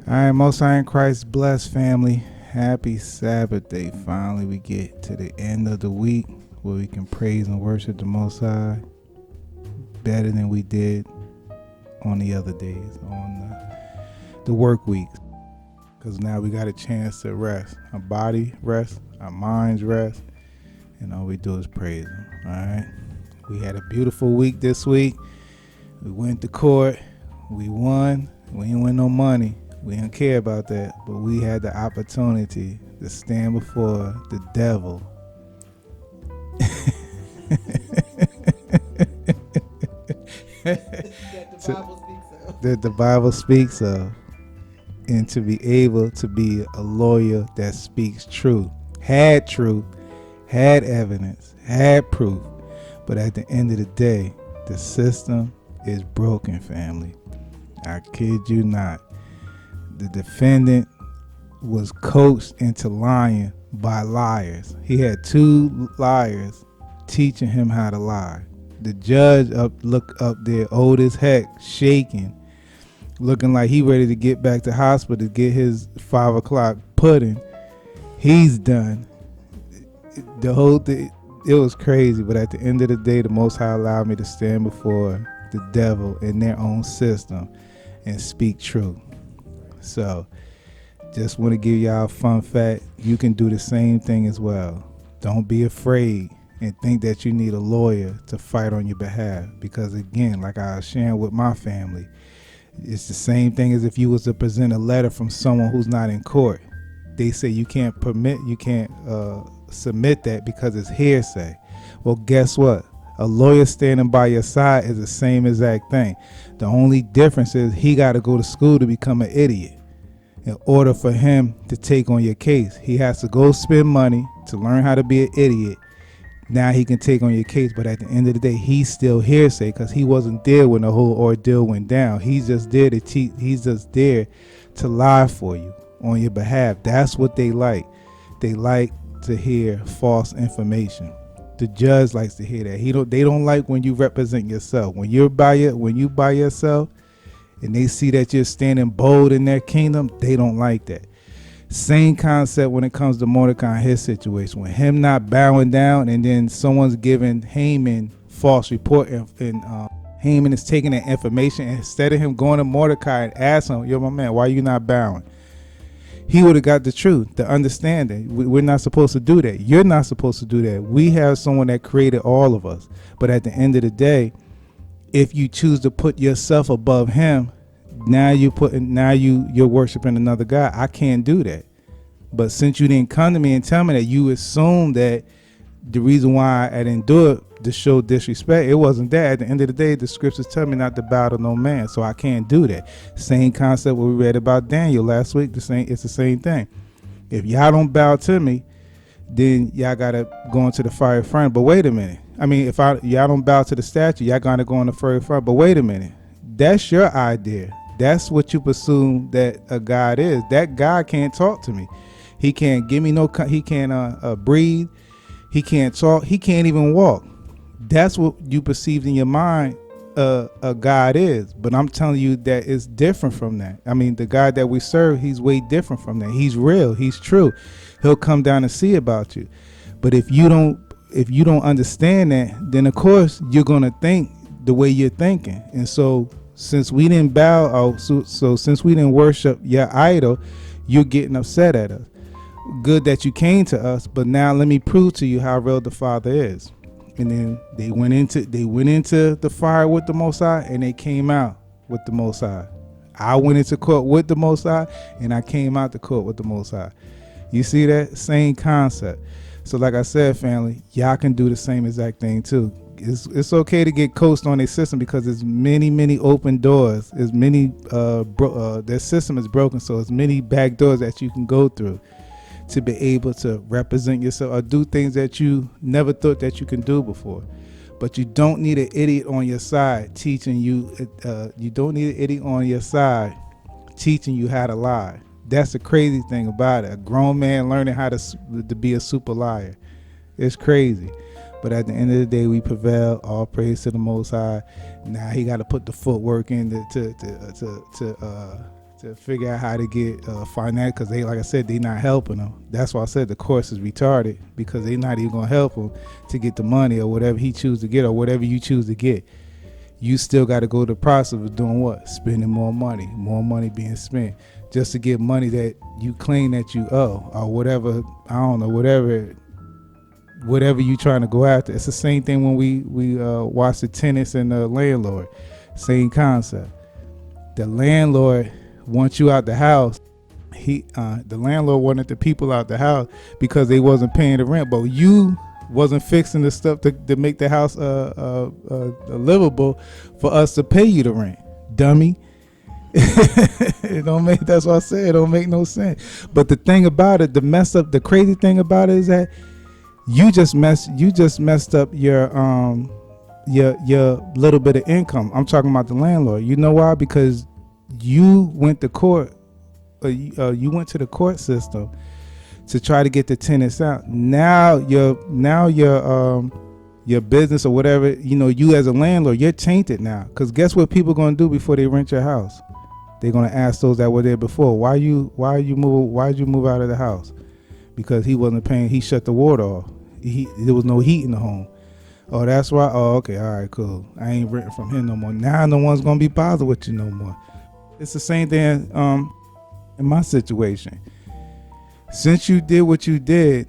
All right, Most High in Christ, bless family. Happy Sabbath day. Finally, we get to the end of the week where we can praise and worship the Most High better than we did on the other days, on the work weeks. Because now we got a chance to rest. Our body rest, our minds rest, and all we do is praise Him. All right. We had a beautiful week this week. We went to court. We won. We didn't win no money. We didn't care about that, but we had the opportunity to stand before the devil. That the Bible speaks of, and to be able to be a lawyer that speaks truth, had evidence, had proof, but at the end of the day, the system is broken, family. I kid you not. The defendant was coached into lying by liars. He had two liars teaching him how to lie. The judge look up there, old as heck, shaking, looking like he ready to get back to hospital to get his 5 o'clock pudding. He's done. The whole thing, it was crazy. But at the end of the day, the Most High allowed me to stand before the devil in their own system and speak truth. So, just want to give y'all a fun fact. You can do the same thing as well. Don't be afraid and think that you need a lawyer to fight on your behalf. Because again, like I was sharing with my family, it's the same thing as if you was to present a letter from someone who's not in court. They say you can't submit that because it's hearsay. Well, guess what? A lawyer standing by your side is the same exact thing. The only difference is he got to go to school to become an idiot. In order for him to take on your case, he has to go spend money to learn how to be an idiot. Now he can take on your case, but at the end of the day, he's still hearsay because he wasn't there when the whole ordeal went down. He's just there to cheat. He's just there to lie for you on your behalf. That's what they like. They like to hear false information. The judge likes to hear that. They don't like when you represent yourself. When you by yourself, and they see that you're standing bold in their kingdom, they don't like that. Same concept when it comes to Mordecai and his situation. When him not bowing down, and then someone's giving Haman false report, and Haman is taking that information, and instead of him going to Mordecai and asking him, yo, my man, why you not bowing? He would have got the truth, the understanding. We're not supposed to do that. You're not supposed to do that. We have someone that created all of us. But at the end of the day, if you choose to put yourself above him, now you're worshiping another God. I can't do that. But since you didn't come to me and tell me that, you assume that the reason why I didn't do it to show disrespect, it wasn't that. At the end of the day, the scriptures tell me not to bow to no man, so I can't do that. Same concept what we read about Daniel last week. It's the same thing. If y'all don't bow to me, then y'all gotta go into the fire front. But wait a minute. I mean, if y'all don't bow to the statue, y'all gotta go in the fire front. But wait a minute. That's your idea. That's what you presume that a God is. That God can't talk to me. He can't give me he can't breathe. He can't talk. He can't even walk. That's what you perceived in your mind a God is. But I'm telling you that it's different from that. I mean, the God that we serve, he's way different from that. He's real. He's true. He'll come down and see about you. But if you don't understand that, then of course you're going to think the way you're thinking. And so since we didn't since we didn't worship your idol, you're getting upset at us. Good that you came to us, but now let me prove to you how real the Father is. And then they went into the fire with the Most High, and they came out with the Most High. I went into court with the Most High, and I came out the court with the Most High. You see that? Same concept. So like I said, family, y'all can do the same exact thing too. It's okay to get coached on their system because there's many open doors. There's many their system is broken, so there's many back doors that you can go through to be able to represent yourself or do things that you never thought that you can do before. But you don't need an idiot on your side teaching you. You don't need an idiot on your side teaching you how to lie. That's the crazy thing about it. A grown man learning how to be a super liar. It's crazy. But at the end of the day, we prevail. All praise to the Most High. Now he got to put the footwork in to to figure out how to get finance, because they, like I said, they not helping them. That's why I said the course is retarded, because they not even gonna help him to get the money or whatever he choose to get or whatever you choose to get. You still got to go through the process of doing what? Spending more money being spent just to get money that you claim that you owe or whatever. I don't know, whatever you trying to go after. It's the same thing when we watch the tenants and the landlord. Same concept. The landlord wants you out the house. The landlord wanted the people out the house because they wasn't paying the rent, but you wasn't fixing the stuff to make the house livable for us to pay you the rent, dummy. It don't make. That's what I said. It don't make no sense. But the thing about it, the crazy thing about it is that you just messed up your little bit of income. I'm talking about the landlord. You know why? Because you went to court. You went to the court system to try to get the tenants out. Now your business or whatever, you as a landlord, you're tainted now. Because guess what people gonna do before they rent your house? They're gonna ask those that were there before, why'd you move out of the house? Because he wasn't paying. He shut the water off. There was no heat in the home. Oh, that's why. Oh, okay, all right, cool. I ain't renting from him no more. Now no one's gonna be bothered with you no more. It's the same thing in my situation. Since you did what you did,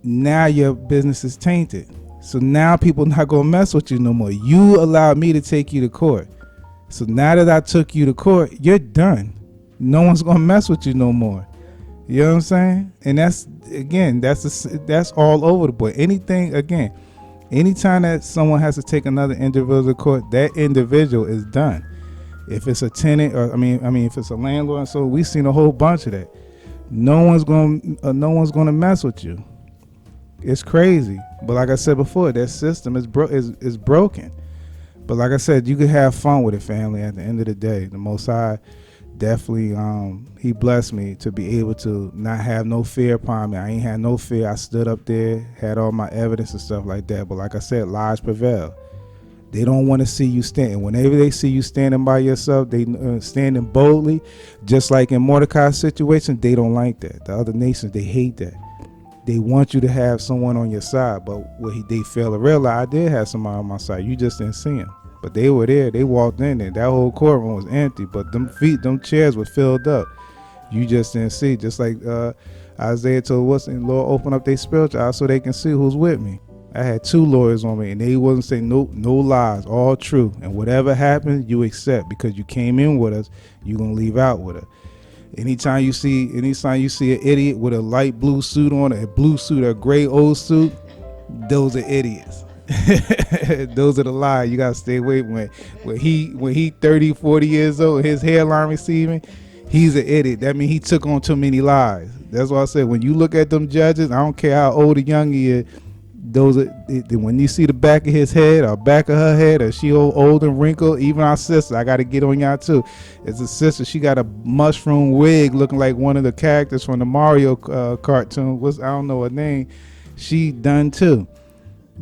now your business is tainted. So now people not gonna mess with you no more. You allowed me to take you to court. So now that I took you to court, you're done. No one's gonna mess with you no more. You know what I'm saying? And that's all over the board. Anytime that someone has to take another individual to court, that individual is done. If it's a tenant, or if it's a landlord, so we've seen a whole bunch of that. No one's gonna mess with you. It's crazy. But like I said before, that system is broken. But like I said, you can have fun with it, family. At the end of the day, the Most High definitely, he blessed me to be able to not have no fear upon me. I ain't had no fear. I stood up there, had all my evidence and stuff like that. But like I said, lies prevail. They don't want to see you standing. Whenever they see you standing by yourself, they standing boldly. Just like in Mordecai's situation, they don't like that. The other nations, they hate that. They want you to have someone on your side. But what they fail to realize, I did have somebody on my side. You just didn't see them. But they were there. They walked in there. That whole courtroom was empty. But them chairs were filled up. You just didn't see. Just like Isaiah told us, and Lord, open up their spiritual eyes so they can see who's with me. I had 2 lawyers on me, and they wasn't saying no lies, all true. And whatever happened, you accept, because you came in with us, you gonna leave out with us. Anytime you see an idiot with a light blue suit on, a blue suit, a gray old suit, those are idiots. Those are the lies. You gotta stay away from it. When he 30, 40 years old, his hairline receiving, he's an idiot. That means he took on too many lies. That's why I said, when you look at them judges, I don't care how old or young he is, when you see the back of his head or back of her head, or she old and wrinkled, even our sister, I got to get on y'all too. It's a sister. She got a mushroom wig looking like one of the characters from the Mario cartoon. I don't know her name. She done too.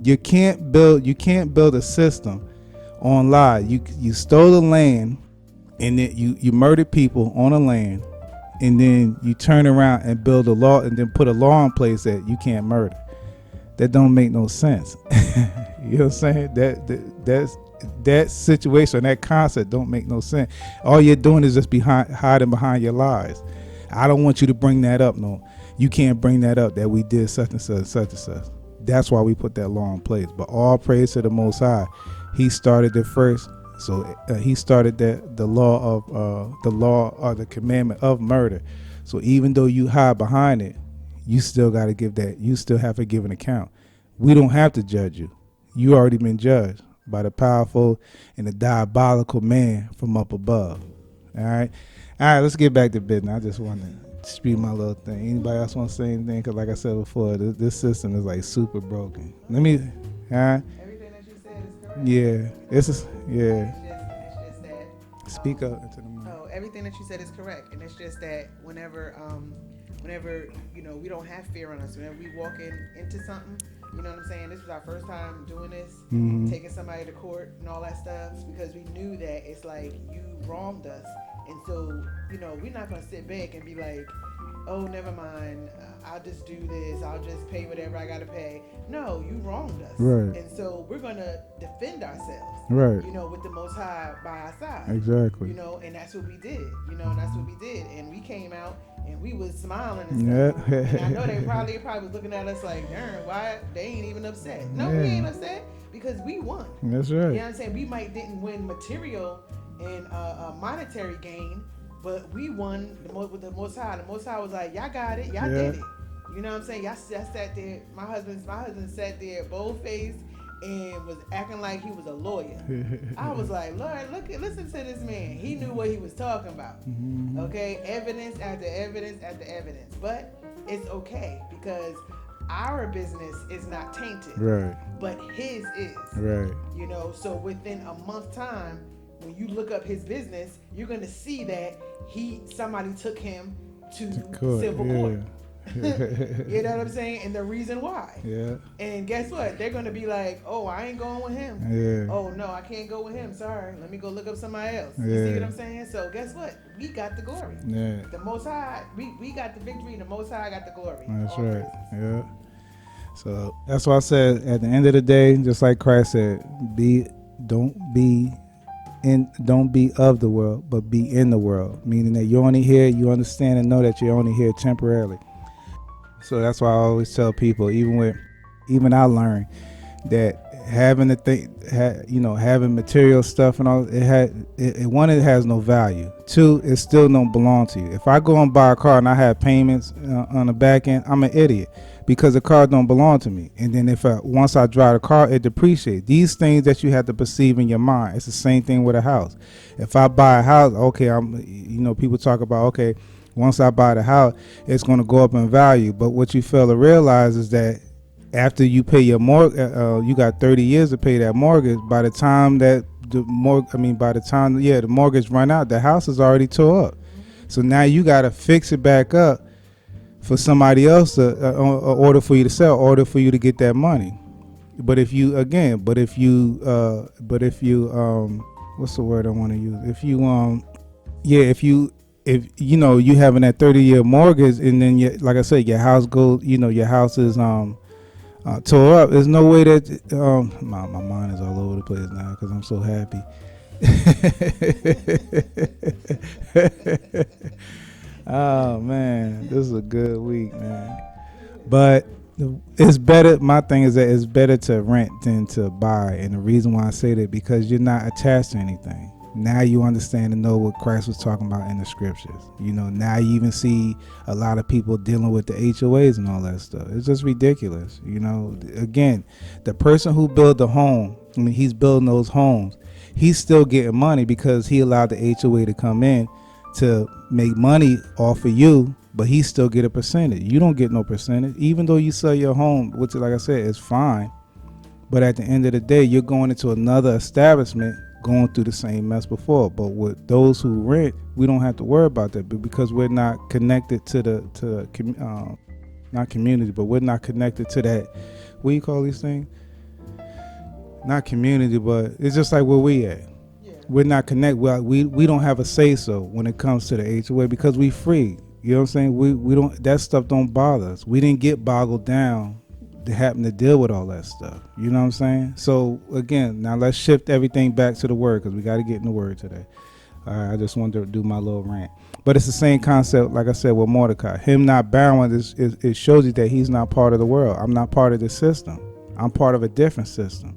You can't build a system on lie. You stole the land, and then you murdered people on the land, and then you turn around and build a law, and then put a law in place that you can't murder. That don't make no sense. You know what I'm saying? That situation, that concept don't make no sense. All you're doing is just hiding behind your lies. I don't want you to bring that up. No, you can't bring that up, that we did such and such, such and such. That's why we put that law in place. But all praise to the Most High. He started it first. So he started the law or the commandment of murder. So even though you hide behind it, you still got to give that. You still have to give an account. We don't have to judge you. You already been judged by the powerful and the diabolical man from up above. All right. Let's get back to business. I just want to speak my little thing. Anybody else want to say anything? Because like I said before, this system is like super broken. Everything that you said is correct. Yeah. It's just that. Speak up into the mic. Oh, everything that you said is correct, and it's just that whenever we don't have fear on us. Whenever we walk into something, you know what I'm saying? This was our first time doing this, taking somebody to court and all that stuff, because we knew that it's like, you wronged us. And so, we're not gonna sit back and be like, oh, never mind, I'll just do this, I'll just pay whatever I gotta pay. No, you wronged us. Right. And so we're gonna defend ourselves, Right. with the Most High by our side. Exactly. And that's what we did. That's what we did. And we came out and we was smiling and stuff. Yeah. And I know they probably was looking at us like, darn, why they ain't even upset? No, we ain't upset because we won. That's right. You know what I'm saying? We might didn't win material and monetary gain, but we won with the Most High. The Most High was like, y'all got it, y'all did it. You know what I'm saying? Y'all sat there. My husband sat there, bold faced, and was acting like he was a lawyer. I was like, Lord, listen to this man. He knew what he was talking about. Mm-hmm. Okay, evidence after evidence after evidence, but it's okay because our business is not tainted, Right. but his is. Right. So within a month time, when you look up his business, you're gonna see that somebody took him to civil court. You know what I'm saying? And the reason why. Yeah. And guess what? They're gonna be like, oh, I ain't going with him. Yeah. Oh no, I can't go with him. Sorry. Let me go look up somebody else. You see what I'm saying? So guess what? We got the glory. Yeah. The Most High, we got the victory. The Most High got the glory. That's All right. praises. Yeah. So that's why I said at the end of the day, just like Christ said, don't be of the world, but be in the world. Meaning that you're only here, you understand and know that you're only here temporarily. So that's why I always tell people, even I learned that having having material stuff and all, it has no value. Two, it still don't belong to you. If I go and buy a car and I have payments on the back end, I'm an idiot because the car don't belong to me. And then once I drive the car, it depreciates. These things that you have to perceive in your mind, it's the same thing with a house. If I buy a house, okay, people talk about, okay, once I buy the house, it's going to go up in value. But what you fail to realize is that after you pay your mortgage, you got 30 years to pay that mortgage. By the time the mortgage run out, the house is already tore up. So now you got to fix it back up for somebody else to order for you to sell, order for you to get that money. But if you what's the word I want to use? If you having that 30-year mortgage and then like I said, your house goes, your house is tore up. There's no way that my mind is all over the place now because I'm so happy. Oh man, this is a good week, man. But it's better. My thing is that it's better to rent than to buy, and the reason why I say that because you're not attached to anything. Now you understand and know what Christ was talking about in the scriptures. Now you even see a lot of people dealing with the HOAs and all that stuff. It's just ridiculous. Again, the person who built the home, he's building those homes. He's still getting money because he allowed the HOA to come in to make money off of you, but he still get a percentage. You don't get no percentage, even though you sell your home, which, like I said, is fine. But at the end of the day, you're going into another establishment going through the same mess before. But with those who rent, we don't have to worry about that, but because we're not connected to not community, but we're not connected to that. What do you call these things? Not community, but it's just like where we at. Yeah. We're not connected. We don't have a say so when it comes to the HOA because we free. You know what I'm saying? We don't. That stuff don't bother us. We didn't get boggled down to happen to deal with all that stuff. You know what I'm saying? So again, now let's shift everything back to the word because we got to get in the word today. All right, I just wanted to do my little rant, but it's the same concept, like I said, with Mordecai. Him not bowing it shows you that he's not part of the world. I'm not part of the system. I'm part of a different system.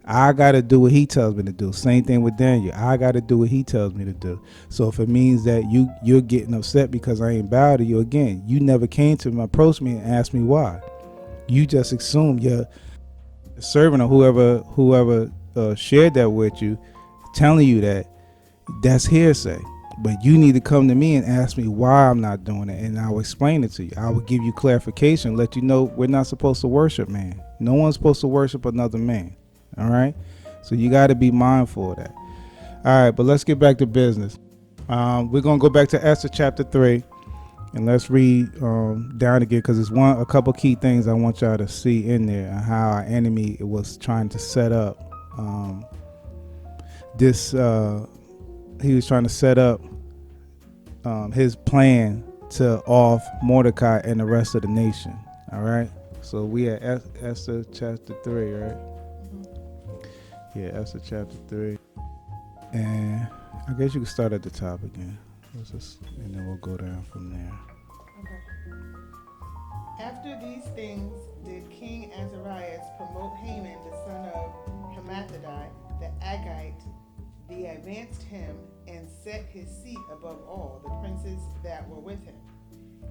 I got to do what he tells me to do. Same thing with Daniel. I got to do what he tells me to do. So if it means that you're getting upset because I ain't bow to you, again, you never came to me, approached me and asked me why. You just assume your servant or whoever shared that with you, telling you that's hearsay. But you need to come to me and ask me why I'm not doing it, and I will explain it to you. I will give you clarification, let you know we're not supposed to worship man. No one's supposed to worship another man. All right? So you got to be mindful of that. All right, but let's get back to business. We're going to go back to Esther chapter 3. And let's read down again because there's a couple key things I want y'all to see in there and how our enemy was trying to set up he was trying to set up his plan to off Mordecai and the rest of the nation. All right. So we at Esther chapter 3, right? Yeah, Esther chapter 3. And I guess you can start at the top again. And then we'll go down from there. Okay. After these things did King Azarias promote Haman, the son of Hammedatha, the Agagite, the advanced him, and set his seat above all the princes that were with him.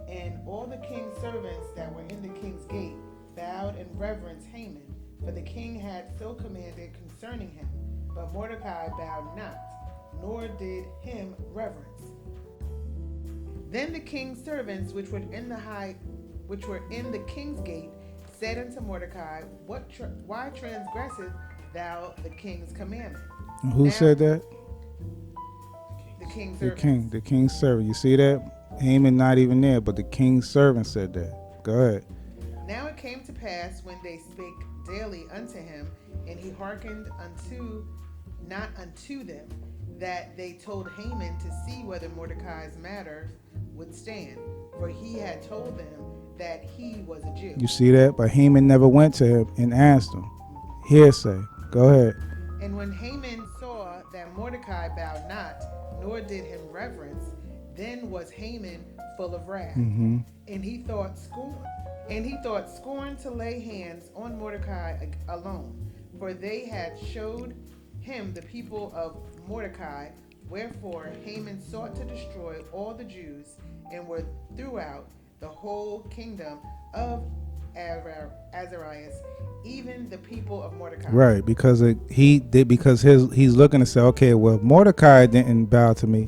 And all the king's servants that were in the king's gate bowed and reverenced Haman, for the king had so commanded concerning him. But Mordecai bowed not, nor did him reverence. Then the king's servants, which were in the king's gate, said unto Mordecai, why transgresseth thou the king's commandment? And who said that? The king's The servants. the king's servant. You see that? Haman not even there, but the king's servant said that. Go ahead. Now it came to pass when they spake daily unto him, and he hearkened not unto them, that they told Haman to see whether Mordecai's matter would stand, for he had told them that he was a Jew. You see that? But Haman never went to him and asked him. Hearsay. Go ahead. And when Haman saw that Mordecai bowed not, nor did him reverence, then was Haman full of wrath, and he thought scorn to lay hands on Mordecai alone, for they had showed him the people of Mordecai. Wherefore Haman sought to destroy all the Jews, and were throughout the whole kingdom of Azarias, even the people of Mordecai. Right, because he's looking to say, okay, well, if Mordecai didn't bow to me,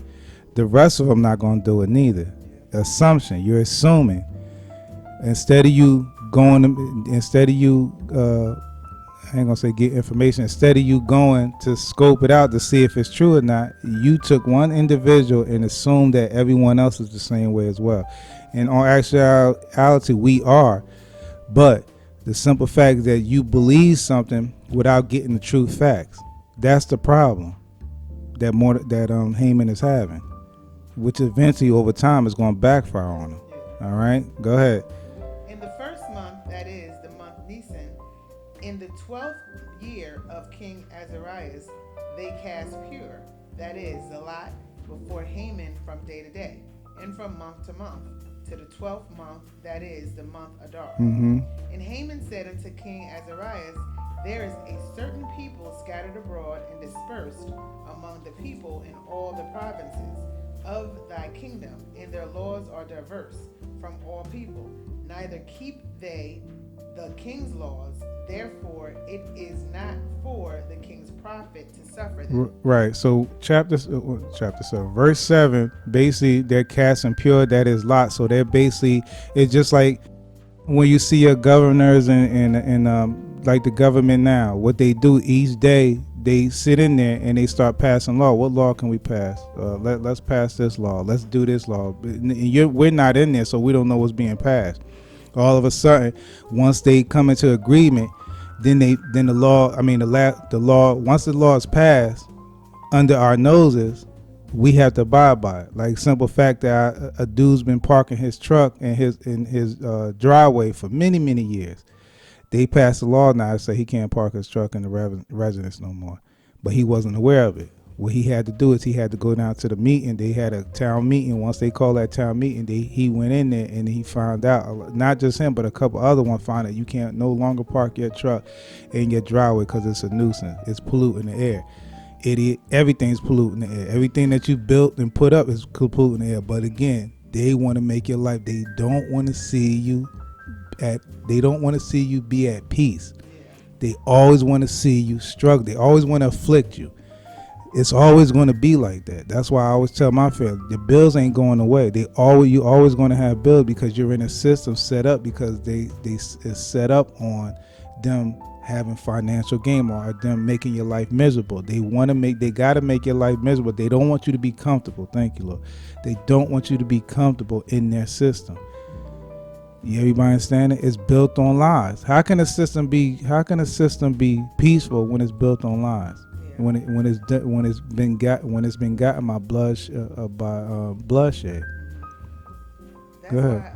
the rest of them not going to do it neither. Assumption. You're assuming. Instead of you I ain't gonna say get information, instead of you going to scope it out to see if it's true or not, you took one individual and assumed that everyone else is the same way as well. And on actuality, we are. But the simple fact that you believe something without getting the true facts, that's the problem that Haman is having, which eventually over time is going to backfire on him. All right, go ahead. In the first month, that is the month Nisan, in the 12th year of King Azarias, they cast pure, that is the lot, before Haman from day to day, and from month to month, to the 12th month, that is the month Adar. And Haman said unto King Azarias, there is a certain people scattered abroad and dispersed among the people in all the provinces of thy kingdom, and their laws are diverse from all people. Neither keep they the king's laws, therefore it is not for the king's profit to suffer them. Right. So chapter 7, verse 7, basically they're casting pure, that is Lot. So they're basically, it's just like when you see your governors and like the government now, what they do each day, they sit in there and they start passing law. What law can we pass? Let's pass this law. Let's do this law. We're not in there, so we don't know what's being passed. All of a sudden, once they come into agreement, then the law, once the law is passed under our noses, we have to abide by it. Like simple fact that a dude's been parking his truck in his driveway for many years. They passed a law now to say he can't park his truck in the residence no more, but he wasn't aware of it. What he had to do is he had to go down to the meeting. They had a town meeting. Once they called that town meeting, he went in there and he found out, not just him, but a couple other ones found out you can't no longer park your truck in your driveway because it's a nuisance. It's polluting the air. Everything's polluting the air. Everything that you built and put up is polluting the air. But again, they want to make your life. They don't want to see you be at peace. They always want to see you struggle. They always want to afflict you. It's always going to be like that. That's why I always tell my family, the bills ain't going away. You always going to have bills because you're in a system set up because it's set up on them having financial gain or them making your life miserable. They got to make your life miserable. They don't want you to be comfortable. Thank you, Lord. They don't want you to be comfortable in their system. Everybody understand it? It's built on lies. How can a system be peaceful when it's built on lies? Yeah. When it's been gotten by bloodshed. Go That's ahead. why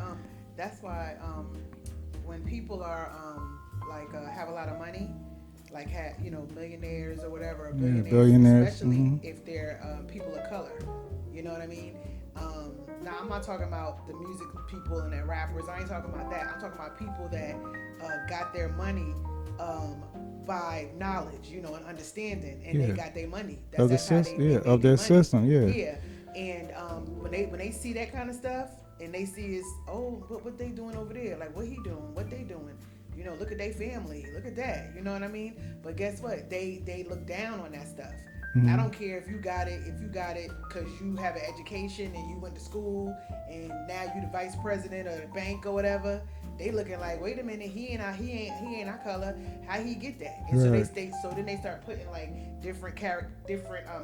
that's why when people are like have a lot of money, like millionaires or whatever, Yeah, billionaires, billionaires. especially if they're people of color. You know what I mean? Now I'm not talking about the music people and the rappers. I ain't talking about that. I'm talking about people that got their money by knowledge, and understanding, and they Yeah, got their money. of the That's how system. Yeah, they of made their their money. system. Yeah. Yeah, and when they see that kind of stuff, and they see is what they doing over there, like what he doing, what they doing. Look at their family. Look at that. You know what I mean? But guess what? They look down on that stuff. I Mm-hmm. don't care if you got it. If you got it because you have an education and you went to school and now you the vice president of the bank or whatever. They looking like, wait a minute, he ain't our color. How he get that? And so they Right. stay. So then they start putting like different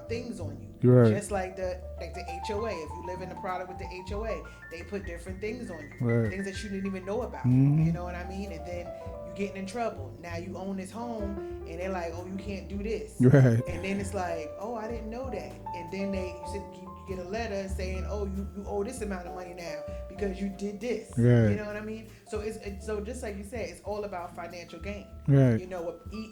things on you. Right. Just like the HOA. If you live in the product with the HOA, they put different things on you. Right. Things that you didn't even know about. Mm-hmm. You know what I mean? And then you getting in trouble. Now you own this home, and they're like, oh, you can't do this. Right. And then it's like, oh, I didn't know that. And then you get a letter saying, oh, you owe this amount of money now because you did this. Right. You know what I mean? So it's so just like you said, it's all about financial gain. Right.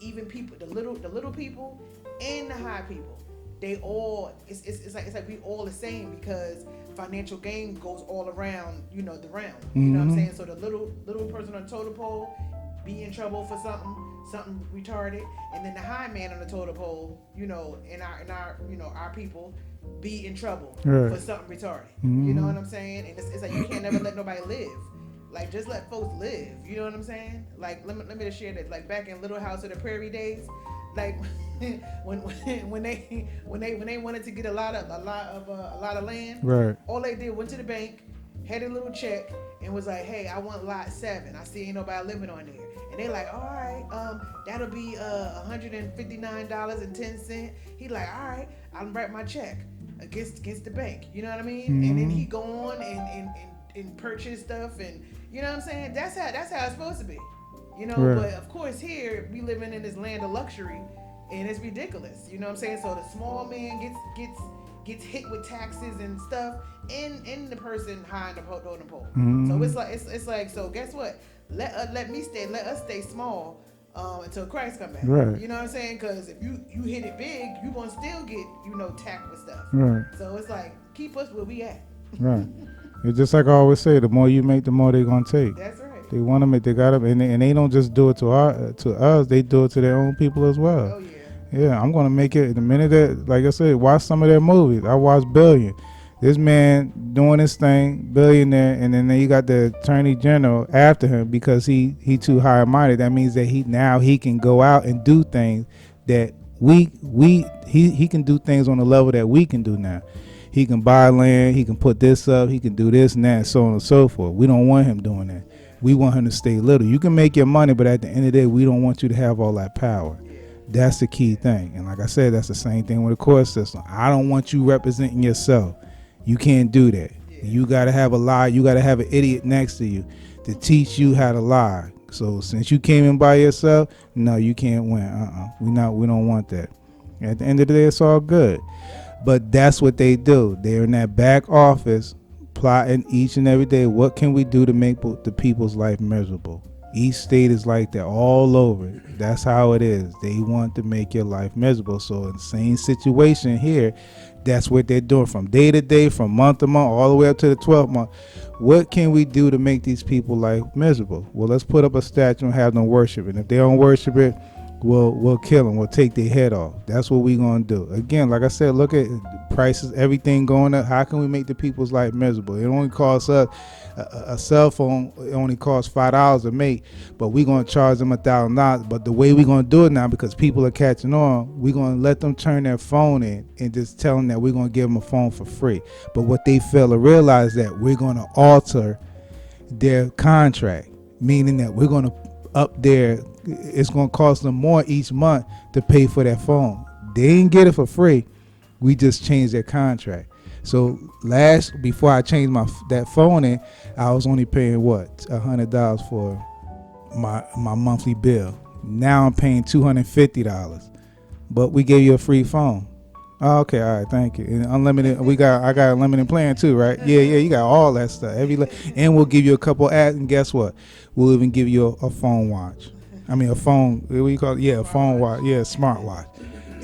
Even people, the little people and the high people, they all it's like we all the same because financial gain goes all around the round. You know what I'm saying? So the little person on the totem pole be in trouble for something retarded, and then the high man on the totem pole, in our people be in trouble Right. for something retarded. Mm-hmm. You know what I'm saying? And it's like you can't never let nobody live. Like just let folks live. You know what I'm saying? Like let me just share that. Like back in Little House of the Prairie days, like when they wanted to get a lot of land, Right. all they did went to the bank, had a little check, and was like, hey, I want lot 7. I see ain't nobody living on there. And they like, all right, that'll be $159.10. He like, all right, I'll write my check against the bank. You know what I mean? Mm-hmm. And then he go on and purchase stuff, and you know what I'm saying? That's how it's supposed to be. Right. But of course here we living in this land of luxury, and it's ridiculous. You know what I'm saying? So the small man gets hit with taxes and stuff, and the person high in the totem pole. Mm-hmm. So it's like so. Guess what? Let us stay small until Christ come back. Right. You know what I'm saying? Because if you hit it big, you gonna still get tacked with stuff. Right. So it's like keep us where we at. Right. It's just like I always say, the more you make, the more they're gonna take. That's right. They want to make. They got to, and they don't just do it to us. They do it to their own people as well. Oh yeah. Yeah, I'm gonna make it the minute that, like I said, watch some of their movies. I watched Billion. This man doing his thing, billionaire, and then you got the attorney general after him because he too high minded. That means that he can go out and do things that he can do things on the level that we can do now. He can buy land, he can put this up, he can do this and that, and so on and so forth. We don't want him doing that. We want him to stay little. You can make your money, but at the end of the day, we don't want you to have all that power. That's the key thing. And like I said, that's the same thing with the court system. I don't want you representing yourself. You can't do that. You got to have a lie. You got to have an idiot next to you to teach you how to lie. So since you came in by yourself, no, you can't win. We don't want that. At the end of the day, it's all good. But that's what they do. They're in that back office plotting each and every day. What can we do to make the people's life miserable? Each state is like that all over. That's how it is. They want to make your life miserable. So in the same situation here, that's what they're doing from day to day, from month to month, all the way up to the 12th month. What can we do to make these people life miserable? Well, let's put up a statue and have them worship it. If they don't worship it, we'll kill them. We'll take their head off. That's what we're going to do. Again, like I said, look at prices, everything going up. How can we make the people's life miserable? It only costs us a cell phone. It only costs $5 to make, but we're going to charge them $1,000. But the way we're going to do it now, because people are catching on, we're going to let them turn their phone in and just tell them that we're going to give them a phone for free. But what they fail to realize that we're going to alter their contract, meaning that we're going to up there. It's going to cost them more each month to pay for that phone. They didn't get it for free. We just changed their contract. So before I changed that phone in, I was only paying $100 for my monthly bill. Now I'm paying $250. but we gave you a free phone. Oh, okay, all right, thank you. And unlimited, I got unlimited plan too, right? Yeah, you got all that stuff. And we'll give you a couple ads, and guess what? We'll even give you a phone watch. I mean, a phone. What do you call it? Yeah, a phone watch. Yeah, a smart watch,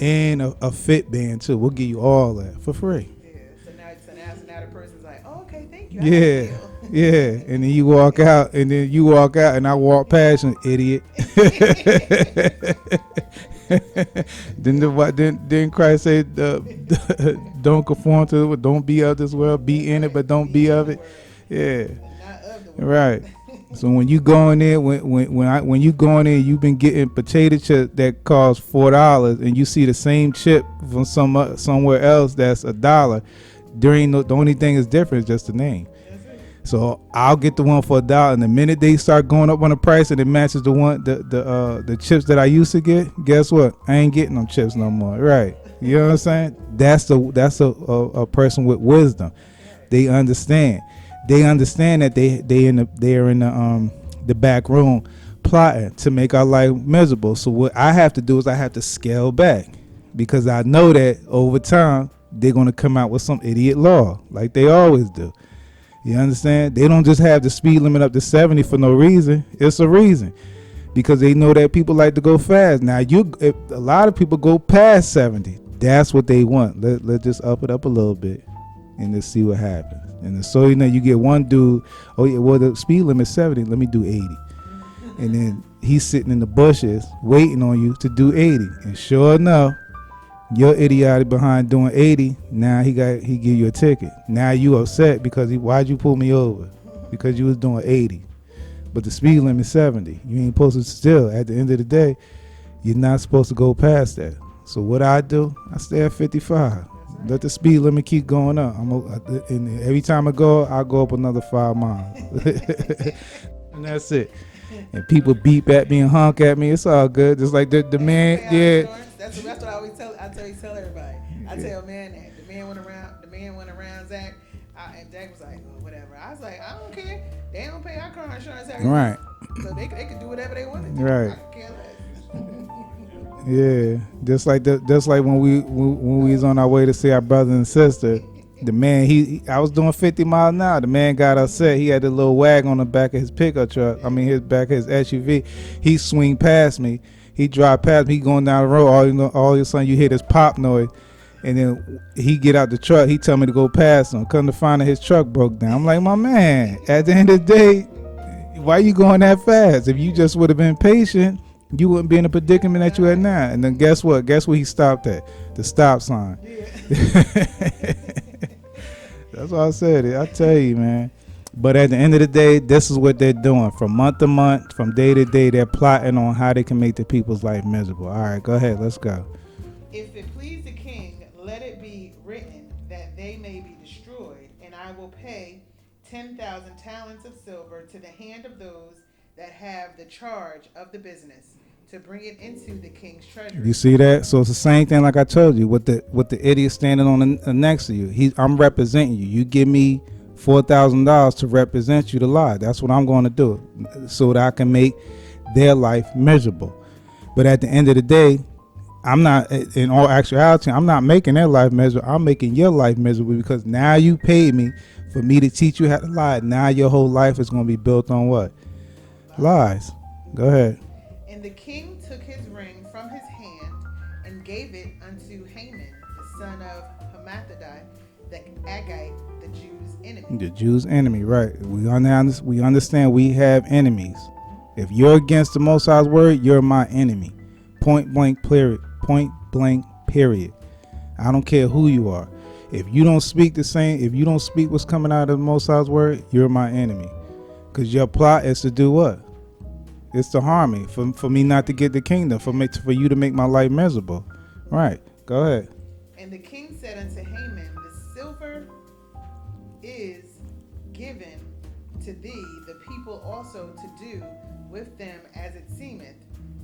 and a fit band too. We'll give you all that for free. Yeah. So now the person's like, oh, okay, thank you. Yeah, yeah. And then you walk out, and I walk past you, idiot. Didn't Christ say, don't conform to it, don't be of this world, be in it, but don't be of it. Yeah, right. So when you go in there, when you go in there, you've been getting potato chip that costs $4, and you see the same chip from somewhere else that's $1. The only thing is different is just the name. So I'll get the one for $1, and the minute they start going up on the price and it matches the chips that I used to get, guess what? I ain't getting them chips no more. Right? You know what I'm saying? That's a person with wisdom. They understand. They understand that they are in the back room plotting to make our life miserable. So what I have to do is I have to scale back, because I know that over time they're gonna come out with some idiot law like they always do. You understand? They don't just have the speed limit up to 70 for no reason. It's a reason, because they know that people like to go fast. Now, if a lot of people go past 70. That's what they want. Let's just up it up a little bit and let's see what happens. And so you get one dude, oh yeah, well the speed limit is 70. Let me do 80. And then he's sitting in the bushes waiting on you to do 80. And sure enough, you're idiotic behind doing 80. Now he give you a ticket. Now you upset because why'd you pull me over? Because you was doing 80. But the speed limit is 70. You ain't supposed to still. At the end of the day, you're not supposed to go past that. So what I do, I stay at 55. Let the speed limit keep going up. And every time I go up another 5 miles. And that's it. And people beep at me and honk at me. It's all good. Just like the man, yeah. That's what I always tell everybody. I tell man that the man went around Zach, and Zach was like, well, whatever. I was like, I don't care. They don't pay our car insurance every right. month. So they could do whatever they want to do. Right. I could care less. Yeah, just like when we was on our way to see our brother and sister, the man I was doing 50 miles an hour. The man got upset. He had the little wagon on the back of his pickup truck. I mean, his back of his SUV. He swing past me. He drive past me. He going down the road. All of a sudden you hear this pop noise, and then he get out the truck. He tell me to go past him. Come to find out his truck broke down. I'm like, my man. At the end of the day, why you going that fast? If you just would have been patient, you wouldn't be in the predicament that you had now. And then guess what? Guess where he stopped at? The stop sign. Yeah. That's what I said. I tell you, man. But at the end of the day, this is what they're doing. From month to month, from day to day, they're plotting on how they can make the people's life miserable. All right, go ahead. Let's go. If it please the king, let it be written that they may be destroyed, and I will pay 10,000 talents of silver to the hand of those that have the charge of the business, to bring it into the king's treasury. You see that? So it's the same thing like I told you with the idiot standing on the next to you. I'm representing you. You give me $4,000 to represent you to lie. That's what I'm going to do, so that I can make their life miserable. But at the end of the day, I'm not, in all actuality, I'm not making their life miserable. I'm making your life miserable, because now you paid me for me to teach you how to lie. Now your whole life is going to be built on what? Lies. Go ahead. And the king took his ring from his hand and gave it unto Haman, the son of Hammedatha, the Agagite, the Jews' enemy. The Jews' enemy, right. We understand we have enemies. If you're against the Most High's word, you're my enemy. Point blank, period. Point blank, period. I don't care who you are. If you don't speak what's coming out of the Most High's word, you're my enemy. Because your plot is to do what? It's to harm me, for me not to get the kingdom, for you to make my life miserable. Right. Go ahead. And the king said unto Haman, the silver is given to thee, the people also to do with them as it seemeth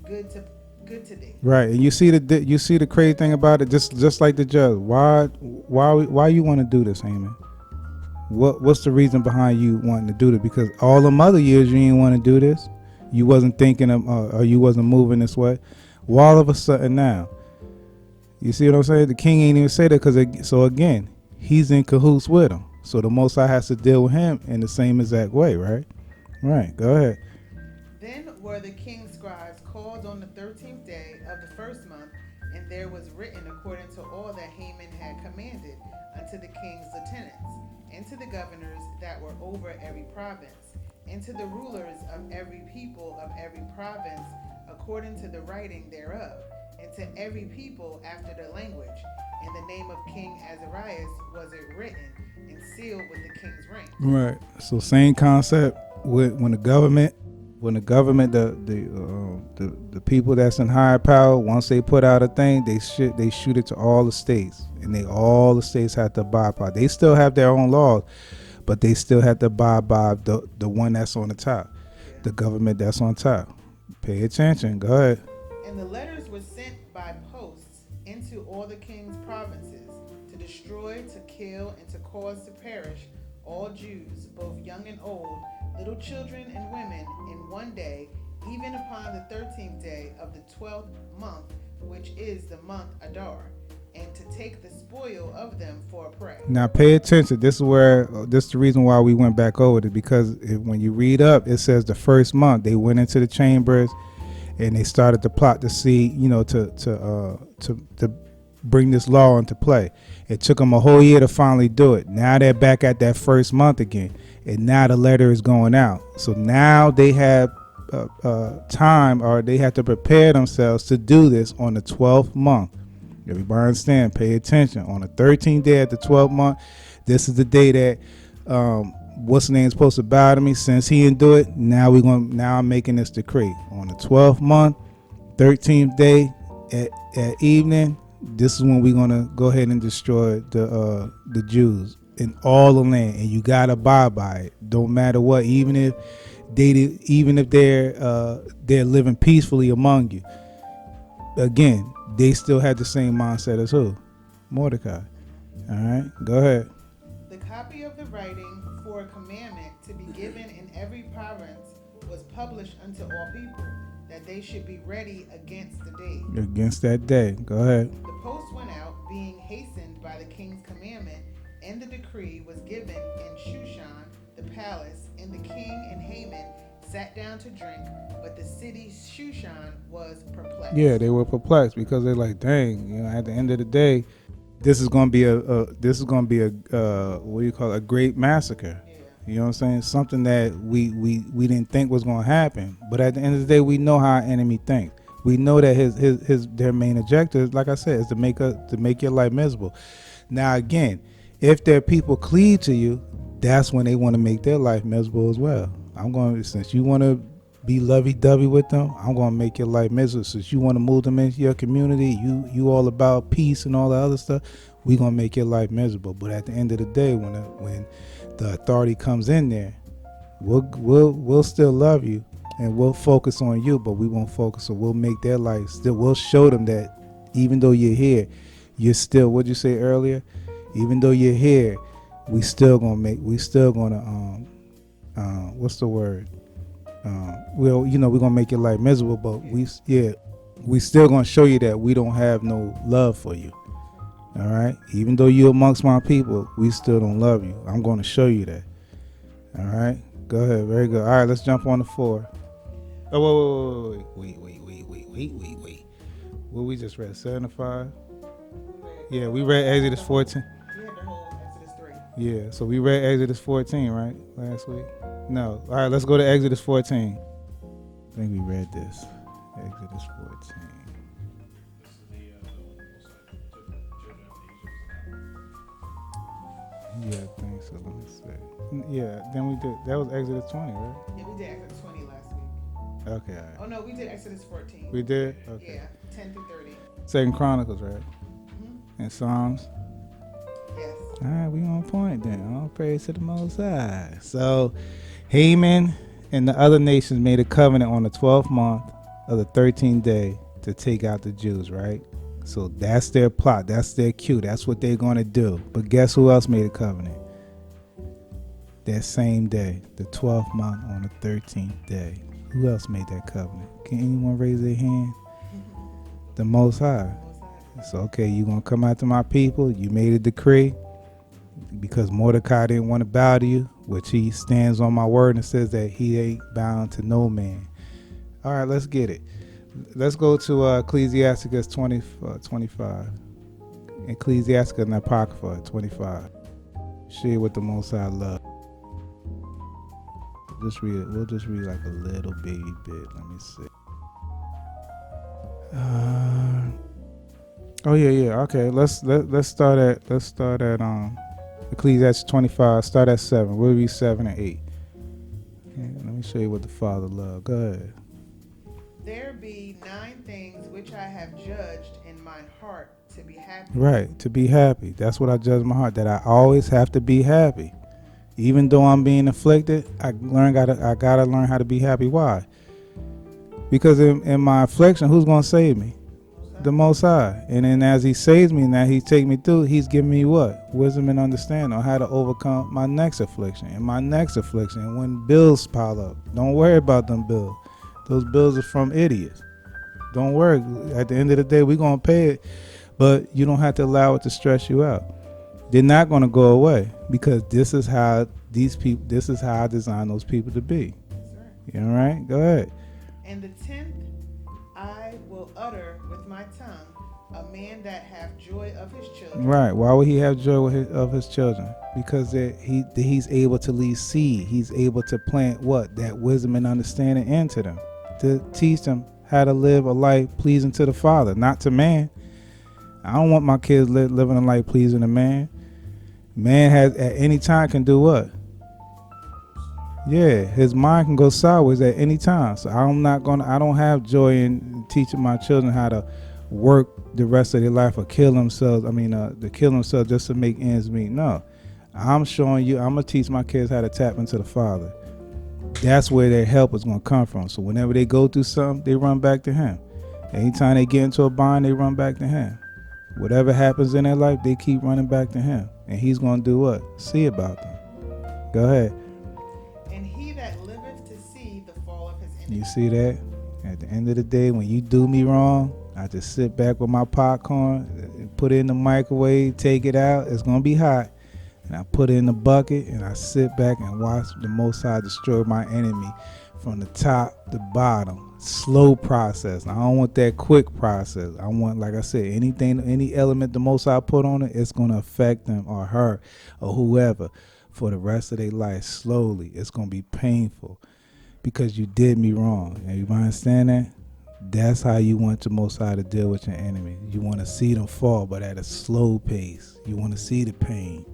good to thee. Right. And you see the crazy thing about it, just like the judge. Why you want to do this, Haman? What's the reason behind you wanting to do this? Because all them other years you didn't want to do this. You wasn't thinking of, or you wasn't moving this way. Well, all of a sudden now, You see what I'm saying? The king ain't even say that because, so again, he's in cahoots with him. So the Most High has to deal with him in the same exact way, right? Right, go ahead. Then were the king's scribes called on the 13th day of the first month, and there was written according to all that Haman had commanded unto the king's lieutenants, and to the governors that were over every province, and to the rulers of every people of every province, according to the writing thereof, and to every people after their language. In the name of King Azarias was it written and sealed with the king's ring. Right. So same concept with when the government, the people that's in higher power, once they put out a thing, they shoot it to all the states, and all the states have to abide by. They still have their own laws, but they still have to abide by the one that's on the top, the government that's on top. Pay attention. Go ahead. And the letters were sent by posts into all the king's provinces to destroy, to kill, and to cause to perish all Jews, both young and old, little children and women, in one day, even upon the 13th day of the 12th month, which is the month Adar, and to take the spoil of them for a prey. Now pay attention. This is the reason why we went back over it, because when you read up, it says the first month they went into the chambers and they started to plot to see, to bring this law into play. It took them a whole year to finally do it. Now they're back at that first month again, and now the letter is going out. So now they have time, or they have to prepare themselves to do this on the 12th month. Everybody understand? Pay attention. On the 13th day of the 12th month, this is the day that what's the name is supposed to bow to me. Since he didn't do it, now I'm making this decree on the 12th month, 13th day at evening. This is when we're gonna go ahead and destroy the Jews in all the land, and you gotta abide by it. Don't matter what, even if they're living peacefully among you. Again, they still had the same mindset as who? Mordecai. All right, go ahead. The copy of the writing for a commandment to be given in every province was published unto all people, that they should be ready against the day. Against that day. Go ahead. The post went out, being hastened by the king's commandment, and the decree was given in Shushan, the palace, and the king and Haman sat down to drink, but the city Shushan was perplexed. Yeah, they were perplexed because they're like, dang, at the end of the day, this is going to be a what do you call it? A great massacre. Yeah. You know what I'm saying? Something that we didn't think was going to happen. But at the end of the day, we know how our enemy thinks. We know that their main objective, like I said, is to make your life miserable. Now again, if their people cleave to you, that's when they want to make their life miserable as well. Since you want to be lovey-dovey with them, I'm going to make your life miserable. Since you want to move them into your community, you all about peace and all the other stuff, we're going to make your life miserable. But at the end of the day, when the authority comes in there, we'll still love you and we'll focus on you, but we won't focus. So we'll make their life still. We'll show them that even though you're here, you're still. What'd you say earlier? Even though you're here, we're still gonna what's the word? We're gonna make your life miserable, but we still gonna show you that we don't have no love for you. All right. Even though you're amongst my people, we still don't love you. I'm gonna show you that. All right. Go ahead. Very good. All right. Let's jump on the 4. Oh, wait. What we just read? 7 to 5. Yeah, we read Exodus 14. We had the whole Exodus 3. Yeah, so we read Exodus 14, right? Last week? No. All right, let's go to Exodus 14. I think we read this. Exodus 14. This is the Yeah, I think so. Let me see. Yeah, then we did. That was Exodus 20, right? Yeah, we did Exodus 20 last week. Okay, all right. Oh, no, we did Exodus 14. We did? Okay. Yeah, 10 through 30. 2 Chronicles, right? Mm-hmm. And Psalms? Yes. All right, we on point then. All praise to the Most High. So, Haman and the other nations made a covenant on the 12th month of the 13th day to take out the Jews, right? So that's their plot. That's their cue. That's what they're going to do. But guess who else made a covenant? That same day, the 12th month on the 13th day. Who else made that covenant? Can anyone raise their hand? The Most High. So, okay, you're going to come after my people. You made a decree because Mordecai didn't want to bow to you, which he stands on my word and says that he ain't bound to no man. All right, let's get it. Let's go to Ecclesiasticus 25. Ecclesiasticus and Apocrypha 25. Share what the Most High love. Just read it. We'll just read like a little baby bit. Let me see. Oh yeah. Okay, let's start at Ecclesiastes 25. Start at 7. We'll read 7 and 8. Yeah, let me show you what the Father loved. Go ahead. There be 9 things which I have judged in mine heart to be happy. Right, to be happy. That's what I judge in my heart. That I always have to be happy, even though I'm being afflicted. I gotta learn how to be happy. Why? Because in my affliction, who's gonna save me? The Most High. And then as He saves me, now He take me through. He's giving me what? Wisdom and understanding on how to overcome my next affliction. And my next affliction, when bills pile up, don't worry about them bills. Those bills are from idiots. Don't worry. At the end of the day, we're going to pay it. But you don't have to allow it to stress you out. They're not going to go away because this is how I design those people to be. That's right. You all right? Go ahead. And the 10th I will utter with my tongue, a man that have joy of his children. Right. Why would he have joy of his children? Because he's able to leave seed. He's able to plant what? That wisdom and understanding into them. To teach them how to live a life pleasing to the Father, not to man. I don't want my kids living a life pleasing to man. Man has at any time can do what? Yeah, his mind can go sideways at any time. So I don't have joy in teaching my children how to work the rest of their life or kill themselves. To kill themselves just to make ends meet. No, I'm showing you. I'm gonna teach my kids how to tap into the Father. That's where their help is gonna come from. So whenever they go through something, they run back to Him. Anytime they get into a bind, they run back to Him. Whatever happens in their life, they keep running back to Him, and He's gonna do what? See about them. Go ahead. And he that liveth to see the fall of his enemy. You see that? At the end of the day, when you do me wrong, I just sit back with my popcorn, put it in the microwave, take it out. It's gonna be hot. And I put it in the bucket and I sit back and watch the Most High destroy my enemy from the top to bottom. Slow process. I don't want that quick process. I want, like I said, any element the Most High put on it, it's going to affect them or her or whoever for the rest of their life. Slowly. It's going to be painful because you did me wrong. And you understand that? That's how you want the Most High to deal with your enemy. You want to see them fall, but at a slow pace. You want to see the pain.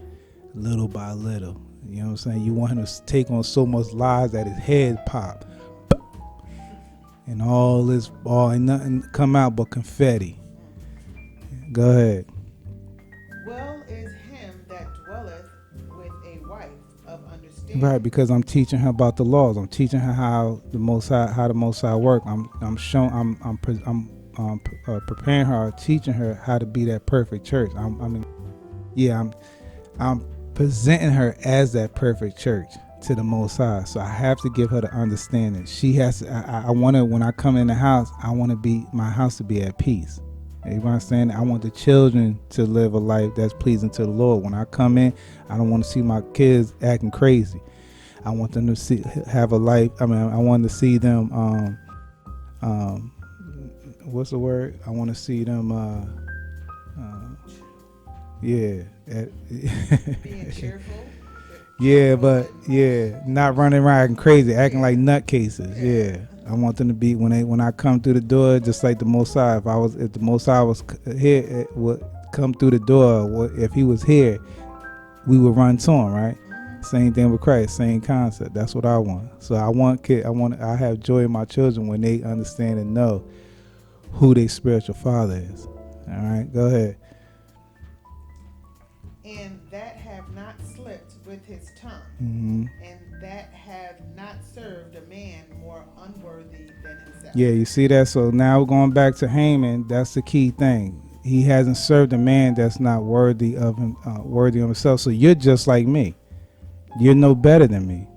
Little by little, you know what I'm saying? You want him to take on so much lies that his head pop, and and nothing come out but confetti. Go ahead. Well is him that dwelleth with a wife of understanding. Right, because I'm teaching her about the laws. I'm teaching her how the Most High work. I'm preparing her, teaching her how to be that perfect church. I'm presenting her as that perfect church to the Most High. So I have to give her the understanding. She has to, I want to, when I come in the house, I want my house to be at peace. You understand? I want the children to live a life that's pleasing to the Lord. When I come in, I don't want to see my kids acting crazy. I want them to have a life. I want to see them, what's the word? I want to see them, Being cheerful. Yeah, but not running around crazy, acting like nutcases. Yeah, I want them to be when I come through the door, just like the Most High. If the Most High was here, it would come through the door. If He was here, we would run to Him, right? Same thing with Christ, same concept. That's what I want. So I have joy in my children when they understand and know who their spiritual father is. All right, go ahead. And that have not slipped with his tongue, and that have not served a man more unworthy than himself. Yeah, you see that? So now going back to Haman, that's the key thing. He hasn't served a man that's not worthy of himself. So you're just like me. You're no better than me.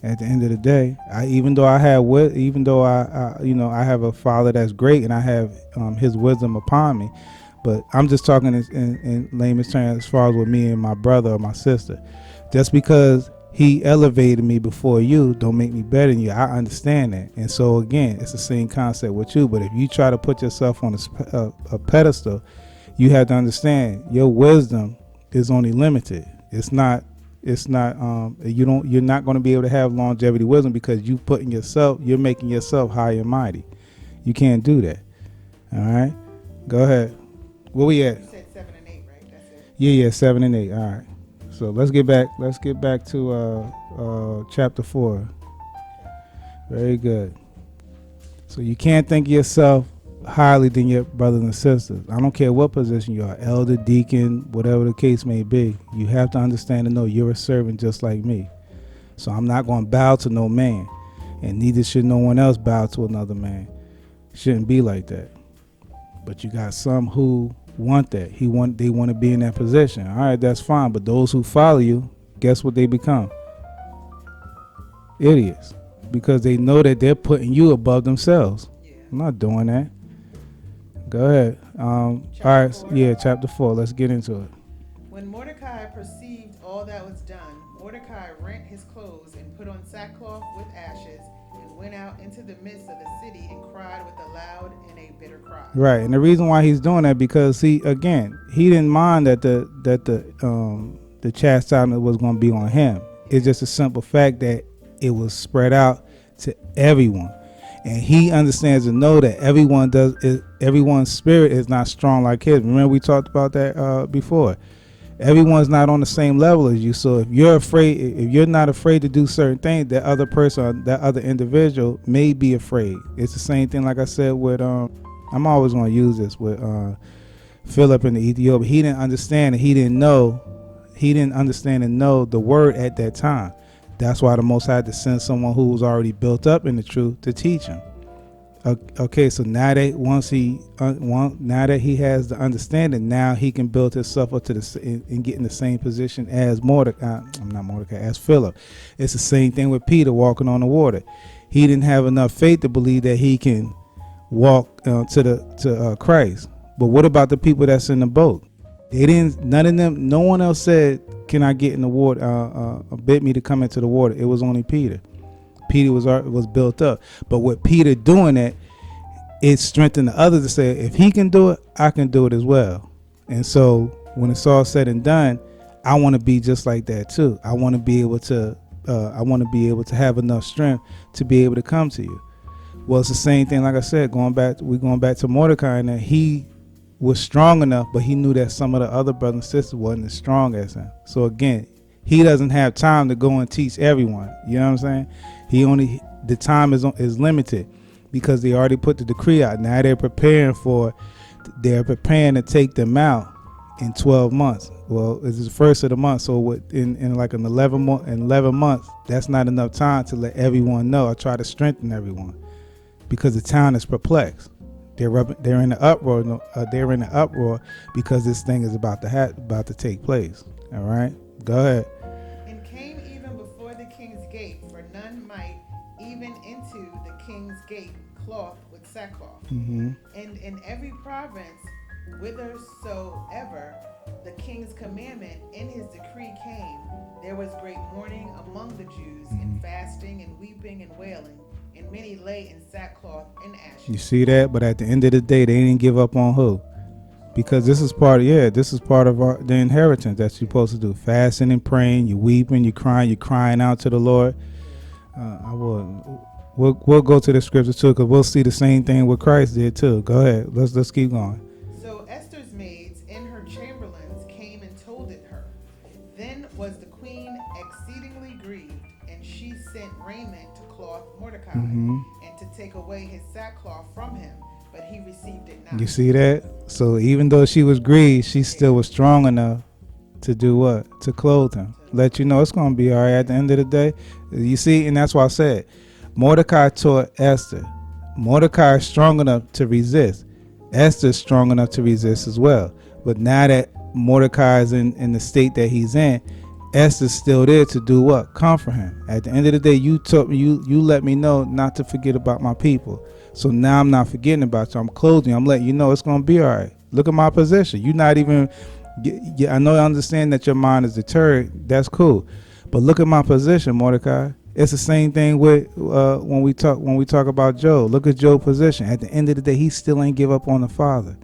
At the end of the day, even though I have I have a father that's great and I have his wisdom upon me, But I'm just talking in layman's terms as far as with me and my brother or my sister. Just because he elevated me before you don't make me better than you. I understand that. And so again, it's the same concept with you. But if you try to put yourself on a pedestal, you have to understand your wisdom is only limited. You're not going to be able to have longevity wisdom because you're making yourself high and mighty. You can't do that. All right, go ahead. Where we at? You said 7 and 8, right? That's it. Yeah, 7 and 8. All right. So let's get back to chapter 4. Very good. So you can't think of yourself highly than your brothers and sisters. I don't care what position you are, elder, deacon, whatever the case may be. You have to understand and know you're a servant just like me. So I'm not going to bow to no man, and neither should no one else bow to another man. Shouldn't be like that. But you got some who want that. They want to be in that position. All right, that's fine. But those who follow you, guess what they become? Idiots. Because they know that they're putting you above themselves. Yeah. I'm not doing that. Go ahead. All right. 4. Yeah, chapter 4. Let's get into it. When Mordecai perceived all that was done, Mordecai rent his clothes and put on sackcloth with ashes, and went out into the midst of the city and cried with a loud and a bitter cry. Right, and the reason why he's doing that because he didn't mind that the chastisement was going to be on him. It's just a simple fact that it was spread out to everyone, and he understands and know that everyone's spirit is not strong like his. Remember we talked about that before. Everyone's not on the same level as you. So if you're not afraid to do certain things, that other person, that other individual may be afraid. It's the same thing, like I said, with I'm always going to use this with Philip in the Ethiopia. He didn't understand, and he didn't understand and know the word at that time. That's why the Most High had to send someone who was already built up in the truth to teach him. Okay, so now that he has the understanding, now he can build himself up to and get in the same position as as Philip. It's the same thing with Peter walking on the water. He didn't have enough faith to believe that he can walk to Christ. But what about the people that's in the boat? They didn't. None of them. No one else said, "Can I get in the water?" Bid me to come into the water. It was only Peter. Peter was built up, but with Peter doing that, it strengthened the others to say, if he can do it, I can do it as well. And so when it's all said and done, I want to be just like that too. I want to be able to have enough strength to be able to come to you. Well, it's the same thing. Like I said, going back to Mordecai, and that he was strong enough, but he knew that some of the other brothers and sisters wasn't as strong as him. So again, he doesn't have time to go and teach everyone. You know what I'm saying? The time is limited because they already put the decree out. Now they're preparing to take them out in 12 months. Well, it's the first of the month, so in like an 11 months, that's not enough time to let everyone know or try to strengthen everyone, because the town is perplexed. They're in the uproar. They're in the uproar because this thing is about to take place. All right, go ahead. And came even before the king's gate, for none might even into the king's gate cloth with sackcloth. Mm-hmm. And in every province, whithersoever the king's commandment in his decree came, there was great mourning among the Jews, and fasting and weeping and wailing, and many lay in sackcloth and ashes. You see that? But at the end of the day, they didn't give up on who? Because this is part of the inheritance that you're supposed to do. Fasting and praying, you weeping, you crying out to the Lord. We'll go to the scriptures too, because we'll see the same thing what Christ did too. Go ahead. Let's keep going. So Esther's maids and her chamberlains came and told it her. Then was the queen exceedingly grieved, and she sent raiment to cloth Mordecai, and to take away his sackcloth from him, but he received it not. You see that? So even though she was grieved, she still was strong enough to do what? To clothe him. Let you know it's going to be all right at the end of the day. You see, and that's why I said, Mordecai taught Esther. Mordecai is strong enough to resist. Esther's strong enough to resist as well. But now that Mordecai is in the state that he's in, Esther's still there to do what? Comfort him. At the end of the day, you let me know not to forget about my people. So now I'm not forgetting about you. I'm clothing you. I'm letting you know it's going to be all right. Look at my position. You're not even. I know I understand that your mind is deterred. That's cool, but look at my position, Mordecai. It's the same thing with when we talk about Job. Look at Job's position. At the end of the day, he still ain't give up on the Father.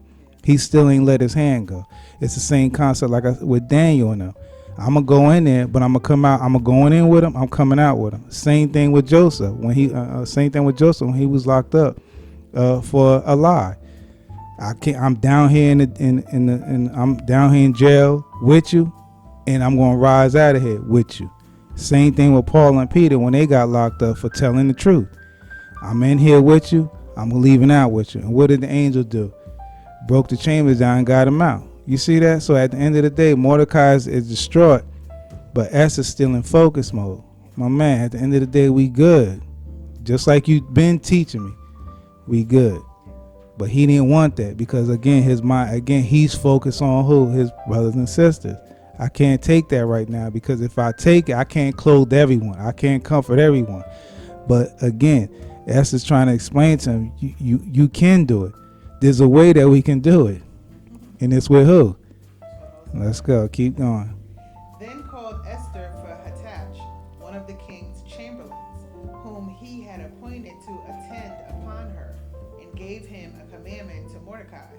He still ain't let his hand go. It's the same concept like with Daniel and them. I'm gonna go in there, but I'm gonna come out. I'm gonna going in with him. I'm coming out with him. Same thing with Joseph when he was locked up for a lie. I'm down here I'm down here in jail with you, and I'm gonna rise out of here with you. Same thing with Paul and Peter when they got locked up for telling the truth. I'm in here with you. I'm leaving out with you. And what did the angel do? Broke the chambers down and got him out. You see that? So at the end of the day, Mordecai is distraught, but Esther's still in focus mode. My man, at the end of the day, we good. Just like you've been teaching me, we good. But he didn't want that because again, his mind, he's focused on who? His brothers and sisters. I can't take that right now because if I take it, I can't clothe everyone. I can't comfort everyone. But again, Esther's trying to explain to him, you can do it. There's a way that we can do it. And it's with who? Let's go. Keep going. Then called Esther for Hathach, one of the king's chamberlains, whom he had appointed to attend upon her, and gave him a commandment to Mordecai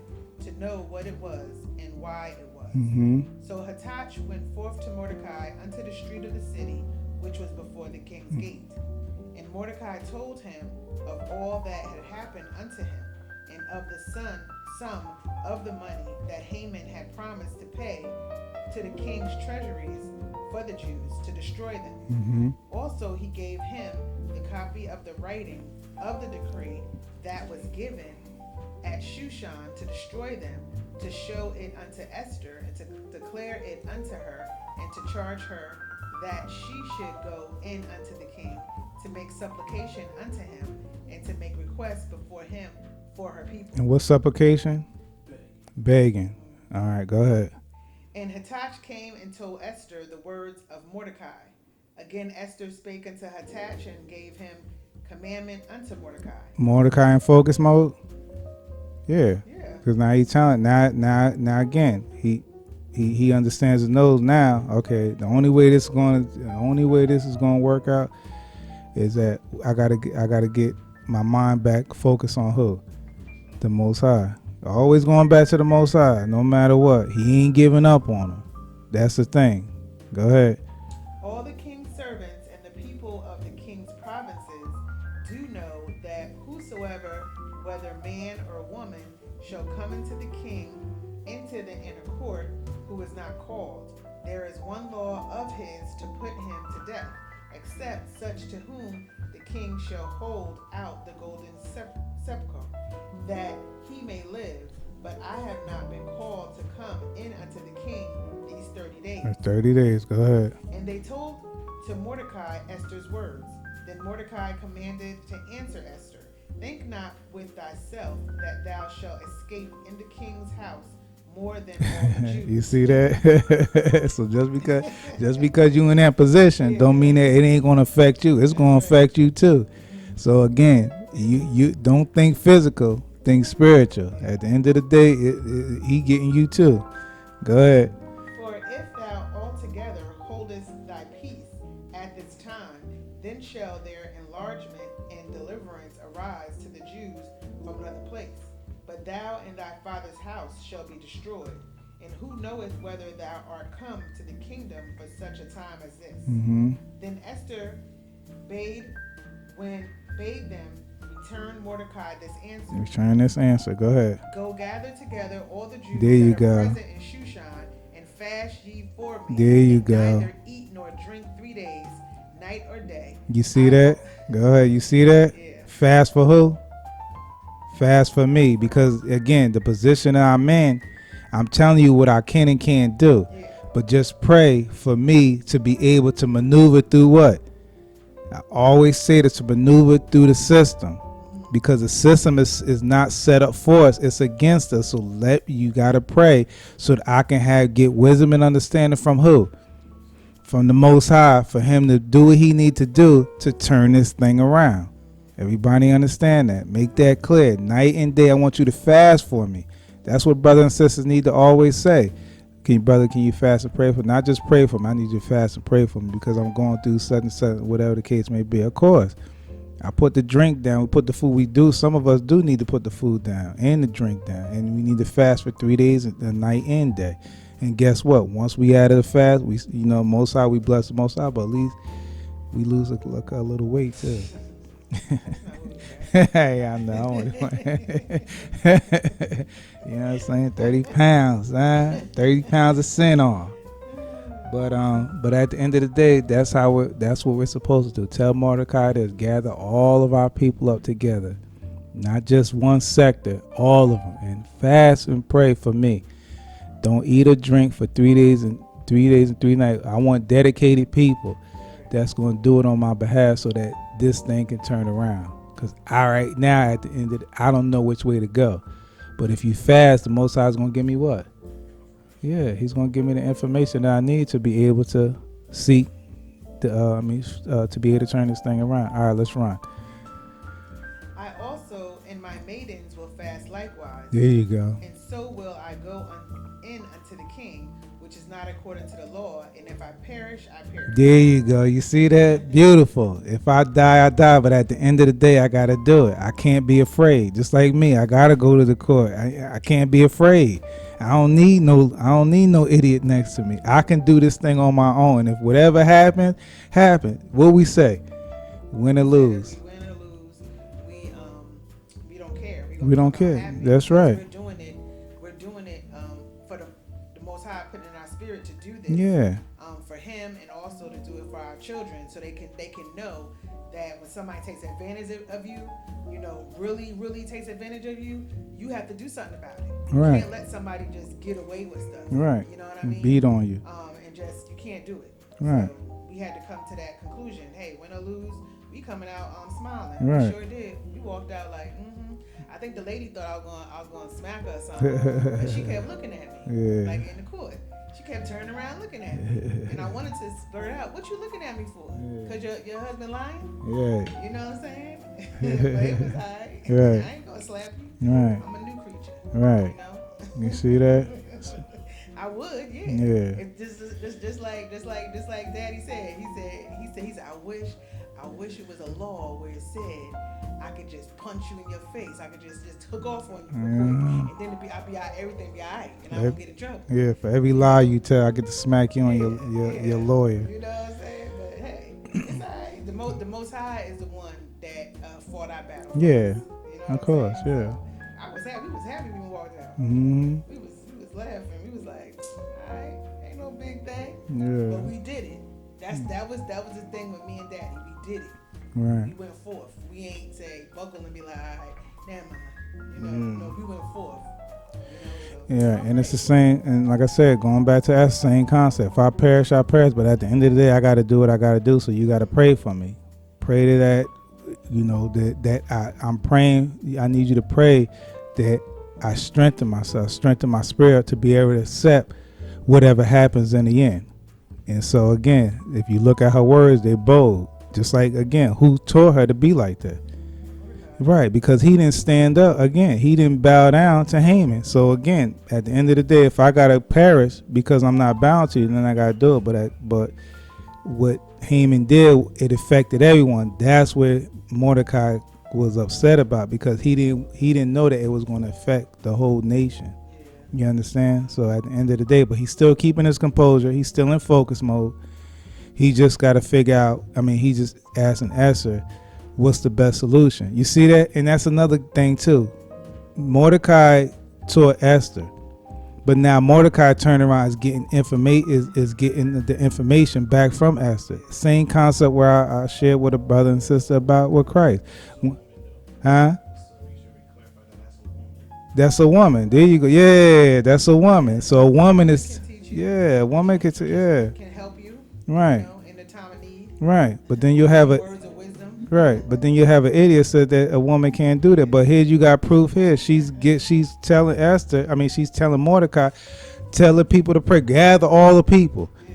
to know what it was and why it was. So Hathach went forth to Mordecai unto the street of the city, which was before the king's gate. And Mordecai told him of all that had happened unto him, and of the sum of the money that Haman had promised to pay to the king's treasuries for the Jews to destroy them. Also he gave him the copy of the writing of the decree that was given at Shushan to destroy them, to show it unto Esther, and to declare it unto her, and to charge her that she should go in unto the king to make supplication unto him, and to make requests before him for her people. And what's supplication? Begging. All right, go ahead. And Hathach came and told Esther the words of Mordecai. Again Esther spake unto Hathach and gave him commandment unto Mordecai. Mordecai in focus mode? Yeah. Yeah. Because now he's telling now again, he understands and knows now, okay, the only way this is going to work out is that I gotta get my mind back focused on who? The Most High. Always going back to the Most High, no matter what. He ain't giving up on him. That's the thing. Go ahead. All the king's servants and the people of the king's provinces do know that whosoever, whether man or woman, shall come into the king, into the inner court, who is not called, there is one law of his to put him to death, except such to whom the king shall hold out the golden sepulchre, that he may live. But I have not been called to come in unto the king these 30 days. That's 30 days. Go ahead. And they told to Mordecai Esther's words. Then Mordecai commanded to answer Esther, think not with thyself that thou shalt escape in the king's house more than all the Jews. You see that? So just because you in that position, don't mean that it ain't gonna affect you. It's gonna affect you too. So again, you don't think physical, think spiritual. At the end of the day, he getting you too. Go ahead. For if thou altogether holdest thy peace at this time, then shall their enlargement and deliverance arise to the Jews from another place. But thou and thy father's house shall be destroyed. And who knoweth whether thou art come to the kingdom for such a time as this? Then Esther bade them return Mordecai this answer. Return this answer. Go ahead. Go gather together all the Jews There you that are go. present in Shushan, and fast ye for me. There you and go. Neither eat nor drink 3 days, night or day. You see that? Go ahead. You see that? Yeah. Fast for who? Fast for me. Because again, the position that I'm in, I'm telling you what I can and can't do. Yeah. But just pray for me to be able to maneuver through what? I always say that to maneuver through the system. Because the system is not set up for us. It's against us. So you got to pray so that I can get wisdom and understanding from who? From the Most High, for him to do what he need to do to turn this thing around. Everybody understand that. Make that clear. Night and day, I want you to fast for me. That's what brothers and sisters need to always say. Can you fast and pray for me? Not just pray for me. I need you to fast and pray for me because I'm going through such and such, whatever the case may be. Of course, I put the drink down. We put the food. We do. Some of us do need to put the food down and the drink down, and we need to fast for 3 days, a night and day. And guess what? Once we added a fast, we, Most High, we bless the Most High, but at least we lose a little weight too. Hey, I know. You know what I'm saying? 30 pounds, 30 pounds of sin off. But at the end of the day, that's what we're supposed to do. Tell Mordecai to gather all of our people up together, not just one sector, all of them, and fast and pray for me. Don't eat or drink for 3 days and 3 nights. I want dedicated people that's going to do it on my behalf so that this thing can turn around. Because right now, at the end of I don't know which way to go. But if you fast, the Most High is going to give me what? Yeah, he's going to give me the information that I need to be able to seek, to be able to turn this thing around. All right, let's run. I also and my maidens will fast likewise. There you go. And so will I go in unto the king, which is not according to the law. And if I perish, I perish. There you go. You see that? Beautiful. If I die, I die. But at the end of the day, I got to do it. I can't be afraid. Just like me, I got to go to the court. I can't be afraid. I don't need no idiot next to me. I can do this thing on my own. If whatever happens, happen. What we say? Win or lose. We win or lose. We don't care. We don't care. That's right. We're doing it for the Most High putting in our spirit to do this. Yeah. For him and also to do it for our children, so they can know that when somebody takes advantage of you, really takes advantage of you, you have to do something about it. Right. You can't let somebody just get away with stuff. Right. You know what I mean? Beat on you. And just you can't do it. Right. So we had to come to that conclusion. Hey, win or lose, we coming out smiling. Right. We sure did. We walked out like, I think the lady thought I was going to smack her or something, but she kept looking at me, like in the court. She kept turning around looking at me, and I wanted to blurt out, "What you looking at me for? Cause your husband lying? Yeah. You know what I'm saying?" But it was alright. Right. I ain't gonna slap you. Right. I'm a new creature. Right. You see that? I would, yeah. Yeah. If just like Daddy said. He said, I wish it was a law where it said I could just punch you in your face. I could just hook off on you real quick, and then everything be alright, and I won't get in trouble. Yeah, for every lie you tell, I get to smack you on your lawyer. You know what I'm saying? But hey, it's alright. The Most High is the one that fought our battle. Yeah, you know of course, yeah. I was happy. We was happy when we walked out. Mm-hmm. We was laughing. We was like, alright, ain't no big thing. Yeah. But we did it. That was the thing with me and Daddy. We did it. Right. We went forth. We ain't say buckle and be like, all right, never mind. No, we went forth. Yeah, and it's the same. And like I said, going back to that same concept. If I perish, I perish. But at the end of the day, I got to do what I got to do. So you got to pray for me. Pray to that. I'm praying. I need you to pray that I strengthen myself, strengthen my spirit to be able to accept whatever happens in the end. And so again, if you look at her words, they're bold. Just like, again, who taught her to be like that? Right, because he didn't stand up. Again, he didn't bow down to Haman. So again, at the end of the day, if I got to perish because I'm not bound to you, then I got to do it. But what Haman did, it affected everyone. That's where Mordecai was upset about, because he didn't know that it was going to affect the whole nation. You understand? So at the end of the day, but he's still keeping his composure. He's still in focus mode. He just got to figure out, he just asking Esther, what's the best solution? You see that? And that's another thing too. Mordecai taught Esther, but now Mordecai turned around is getting is getting the information back from Esther. Same concept where I shared with a brother and sister about with Christ. Huh? That's a woman. There you go. Yeah, that's a woman. So a woman is, a woman can help you. Right. In the time of need. Right. But then you'll have words of wisdom. Right. But then you have an idiot said that a woman can't do that. But here you got proof here. She's telling Esther, she's telling Mordecai, tell the people to pray. Gather all the people. Yeah.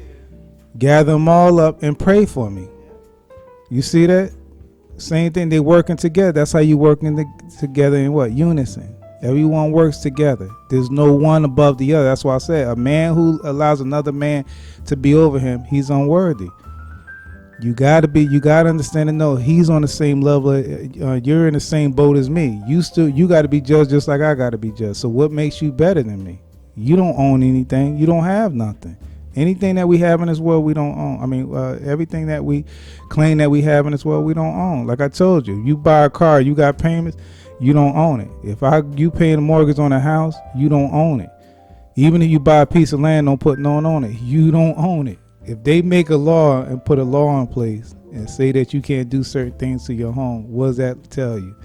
Gather them all up and pray for me. You see that? Same thing. They working together. That's how you working together in what? Unison. Everyone works together. There's no one above the other. That's why I said a man who allows another man to be over him, he's unworthy. You gotta understand and know he's on the same level. You're in the same boat as me. You gotta be judged just like I gotta be judged. So what makes you better than me? You don't own anything. You don't have nothing. Anything that we have in this world, we don't own. I mean, everything that we claim that we have in this world, we don't own. Like I told you, you buy a car, you got payments, you don't own it. If you paying a mortgage on a house, you don't own it. Even if you buy a piece of land, don't put no one on it, you don't own it. If they make a law and put a law in place and say that you can't do certain things to your home, what does that tell you?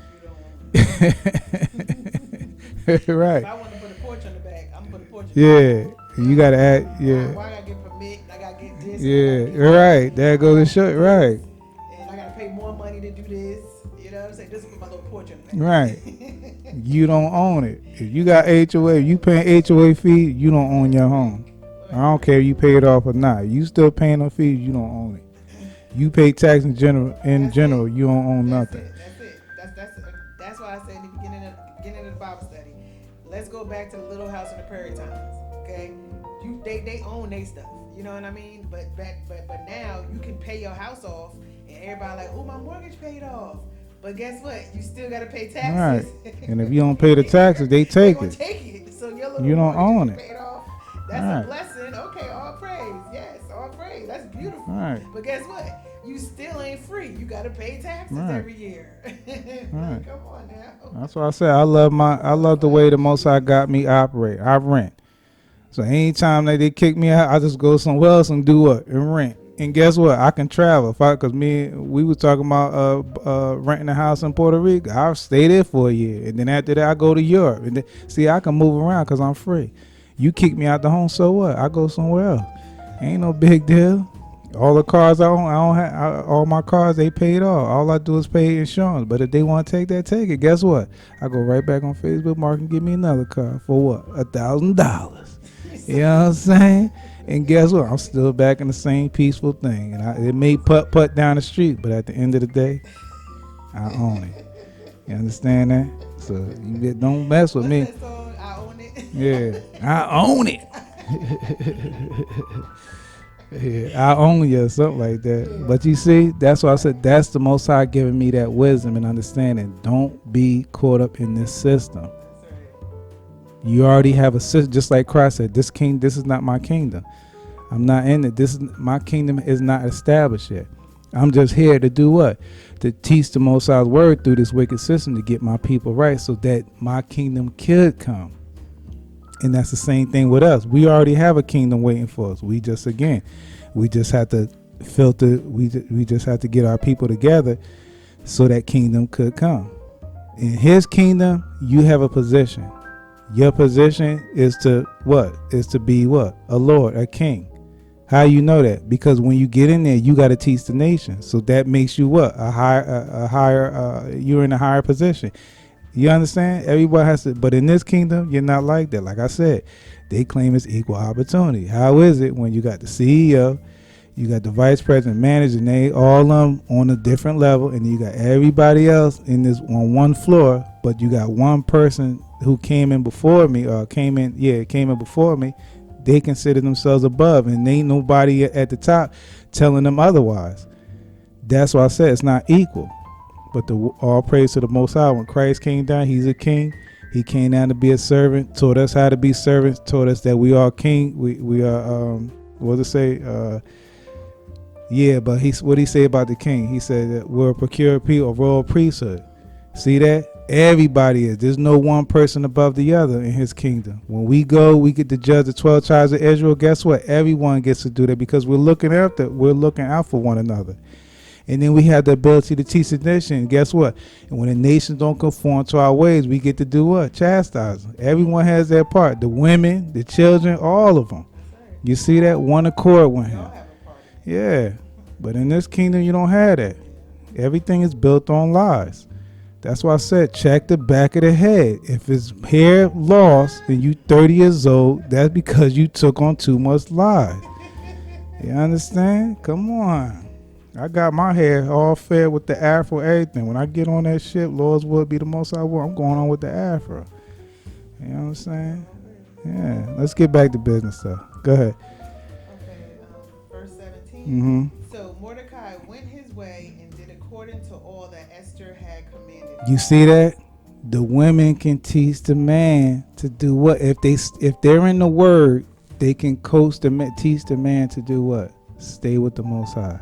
Right. If I want to put a porch on the back, I'm going to put a porch on the back. Yeah. You got to add, yeah. Why I got to get permit? I got to get this. Yeah, right. That goes to show, right. And I got to pay more money to do this. You know what I'm saying? This is my little porch on the back. Right. You don't own it. If you got HOA, you paying HOA fee, you don't own your home. I don't care if you pay it off or not. You still paying no fees, you don't own it. You pay tax in general. You don't own nothing. That's it. That's why I said in the beginning of the Bible study. Let's go back to the Little House on the Prairie times. Okay, they own their stuff. You know what I mean? But now you can pay your house off, and everybody like, oh, my mortgage paid off. But guess what? You still got to pay taxes. Right. And if you don't pay the taxes, they take it. Take it. So your little you don't own it. Paid off. That's a blessing. Okay, all praise. Yes, all praise. That's beautiful. Right. But guess what? You still ain't free. You got to pay taxes every year. Right. Come on now. That's why I said I love the way the Most High got me operate. I rent. So anytime that they kick me out, I just go somewhere else and do what? And rent. And guess what? I can travel. Because we were talking about renting a house in Puerto Rico. I'll stay there for a year. And then after that, I go to Europe. And then, see, I can move around because I'm free. You kick me out the home, so what? I go somewhere else. Ain't no big deal. All the cars I don't have, all my cars, they paid off. All I do is pay insurance. But if they want to take that, take it. Guess what? I go right back on Facebook Market and get me another car for what? $1,000. You know what I'm saying? And guess what? I'm still back in the same peaceful thing. And it may putt down the street, but at the end of the day, I own it. You understand that? So you don't mess with me. I own it. Yeah, I own it. Yeah, I own you or something like that. Yeah. But you see, that's why I said that's the Most High giving me that wisdom and understanding. Don't be caught up in this system. You already have a system, just like Christ said, this is not my kingdom. I'm not in it. My kingdom is not established yet. I'm just here to do what? To teach the Most High's word through this wicked system to get my people right so that my kingdom could come. And that's the same thing with us. We already have a kingdom waiting for us. We just have to filter. We just have to get our people together so that kingdom could come. In his kingdom, you have a position. Your position is to what? Is to be what? A lord, a king. How you know that? Because when you get in there, you got to teach the nation. So that makes you what? You're in a higher position. You understand? Everybody has to, but in this kingdom, you're not like that. Like I said, they claim it's equal opportunity. How is it when you got the CEO, you got the vice president, manager, and they all on a different level, and you got everybody else in this on one floor, but you got one person who came in before me. They consider themselves above, and ain't nobody at the top telling them otherwise. That's why I said it's not equal. But all praise to the Most High. When Christ came down, he's a king. He came down to be a servant, taught us how to be servants, taught us that we are king. We are, what does it say? But what he say about the king? He said that we're a peculiar people, a royal priesthood. See that? Everybody is. There's no one person above the other in his kingdom. When we go, we get to judge the 12 tribes of Israel. Guess what? Everyone gets to do that because we're looking out for one another. And then we have the ability to teach the nation. Guess what? And when the nations don't conform to our ways, we get to do what? Chastise them. Everyone has their part. The women, the children, all of them. You see that? One accord with him. Yeah. But in this kingdom, you don't have that. Everything is built on lies. That's why I said check the back of the head. If it's hair lost and you 30 years old, that's because you took on too much lies. You understand? Come on. I got my hair all fair with the afro, everything. When I get on that ship, Lord's will be the most I want. I'm going on with the afro. You know what I'm saying? Yeah. Let's get back to business though. Go ahead. Okay, verse 17. Mm-hmm. So Mordecai went his way and did according to all that Esther had commanded You him. see that? The women can teach the man to do what? If they're in the word, they can coach the man, teach the man to do what? Stay with the Most High.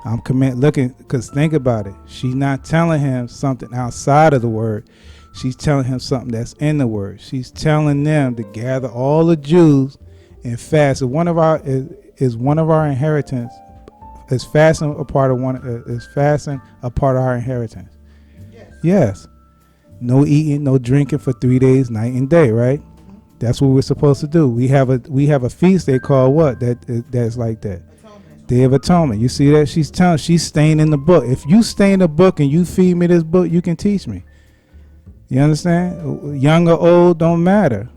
I'm looking, because think about it. She's not telling him something outside of the word. She's telling him something that's in the word. She's telling them to gather all the Jews and fast. So one of our inheritance. Is fasting a part of our inheritance? Yes. Yes. No eating, no drinking for 3 days, night and day, right? That's what we're supposed to do. We have a feast they call what? That's like that. Atonement. Day of Atonement. You see that? She's staying in the book. If you stay in the book and you feed me this book, you can teach me. You understand? Young or old don't matter.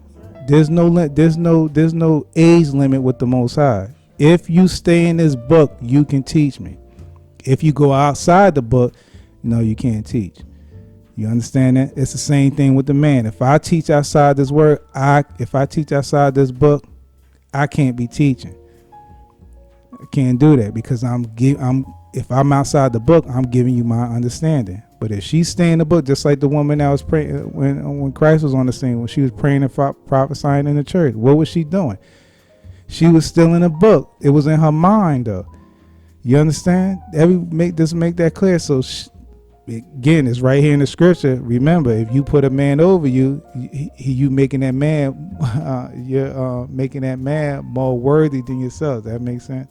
There's no age limit with the Most High. If you stay in this book, you can teach me. If you go outside the book, no, you can't teach. You understand that? It's the same thing with the man. If I teach outside this word, if I teach outside this book, I can't be teaching. I can't do that because if I'm outside the book, I'm giving you my understanding. But if she stay in the book, just like the woman that was praying when Christ was on the scene, when she was praying and prophesying in the church, what was she doing? She was still in the book. It was in her mind, though. You understand? Make that clear. So, again, it's right here in the scripture. Remember, if you put a man over you, you making that man, you're making that man more worthy than yourself. That makes sense?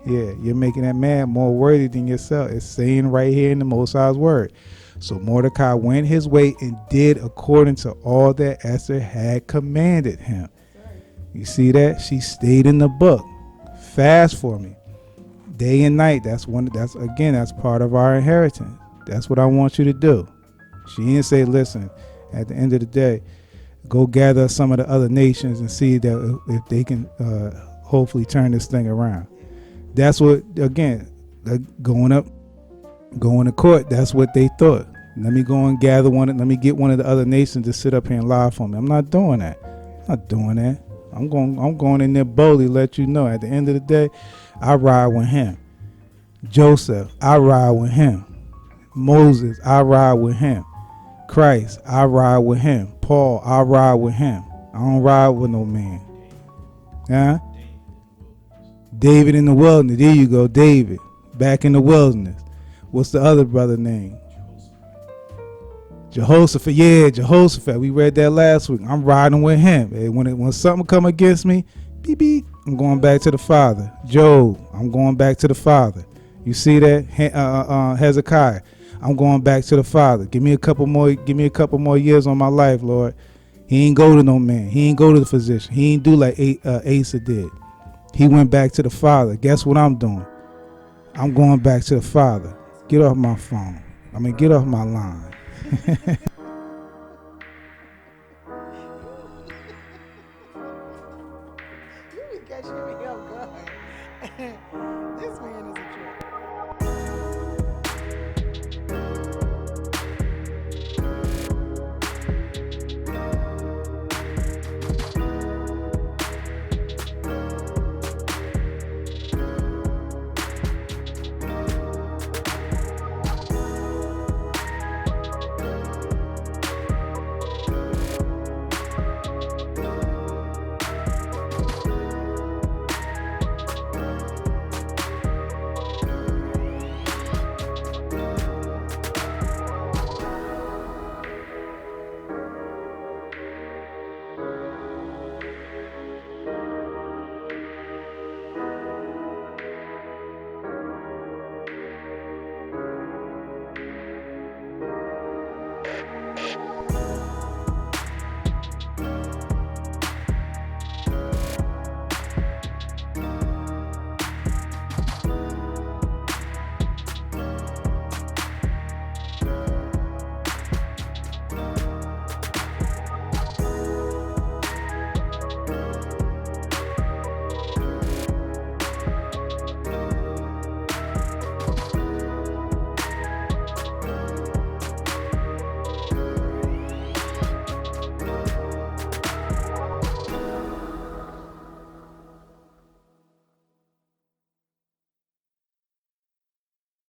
Yeah, you're making that man more worthy than yourself. It's saying right here in the Most High's word. So Mordecai went his way and did according to all that Esther had commanded him. You see that? She stayed in the book. Fast for me. Day and night. That's part of our inheritance. That's what I want you to do. She didn't say, listen, at the end of the day, go gather some of the other nations and see that if they can hopefully turn this thing around. That's what, again, going to court, that's what they thought. Let me go and gather let me get one of the other nations to sit up here and lie for me. I'm not doing that. I'm going in there boldly, let you know. At the end of the day, I ride with him. Joseph, I ride with him. Moses, I ride with him. Christ, I ride with him. Paul, I ride with him. I don't ride with no man. Huh? David in the wilderness. There you go, David. Back in the wilderness. What's the other brother name? Jehoshaphat. Yeah, Jehoshaphat. We read that last week. I'm riding with him. When something come against me, beep, beep, I'm going back to the Father. Job, I'm going back to the Father. You see that? Hezekiah, I'm going back to the Father. Give me a couple more years on my life, Lord. He ain't go to no man. He ain't go to the physician. He ain't do like Asa did. He went back to the Father. Guess what I'm doing? I'm going back to the Father. Get off my phone. Get off my line.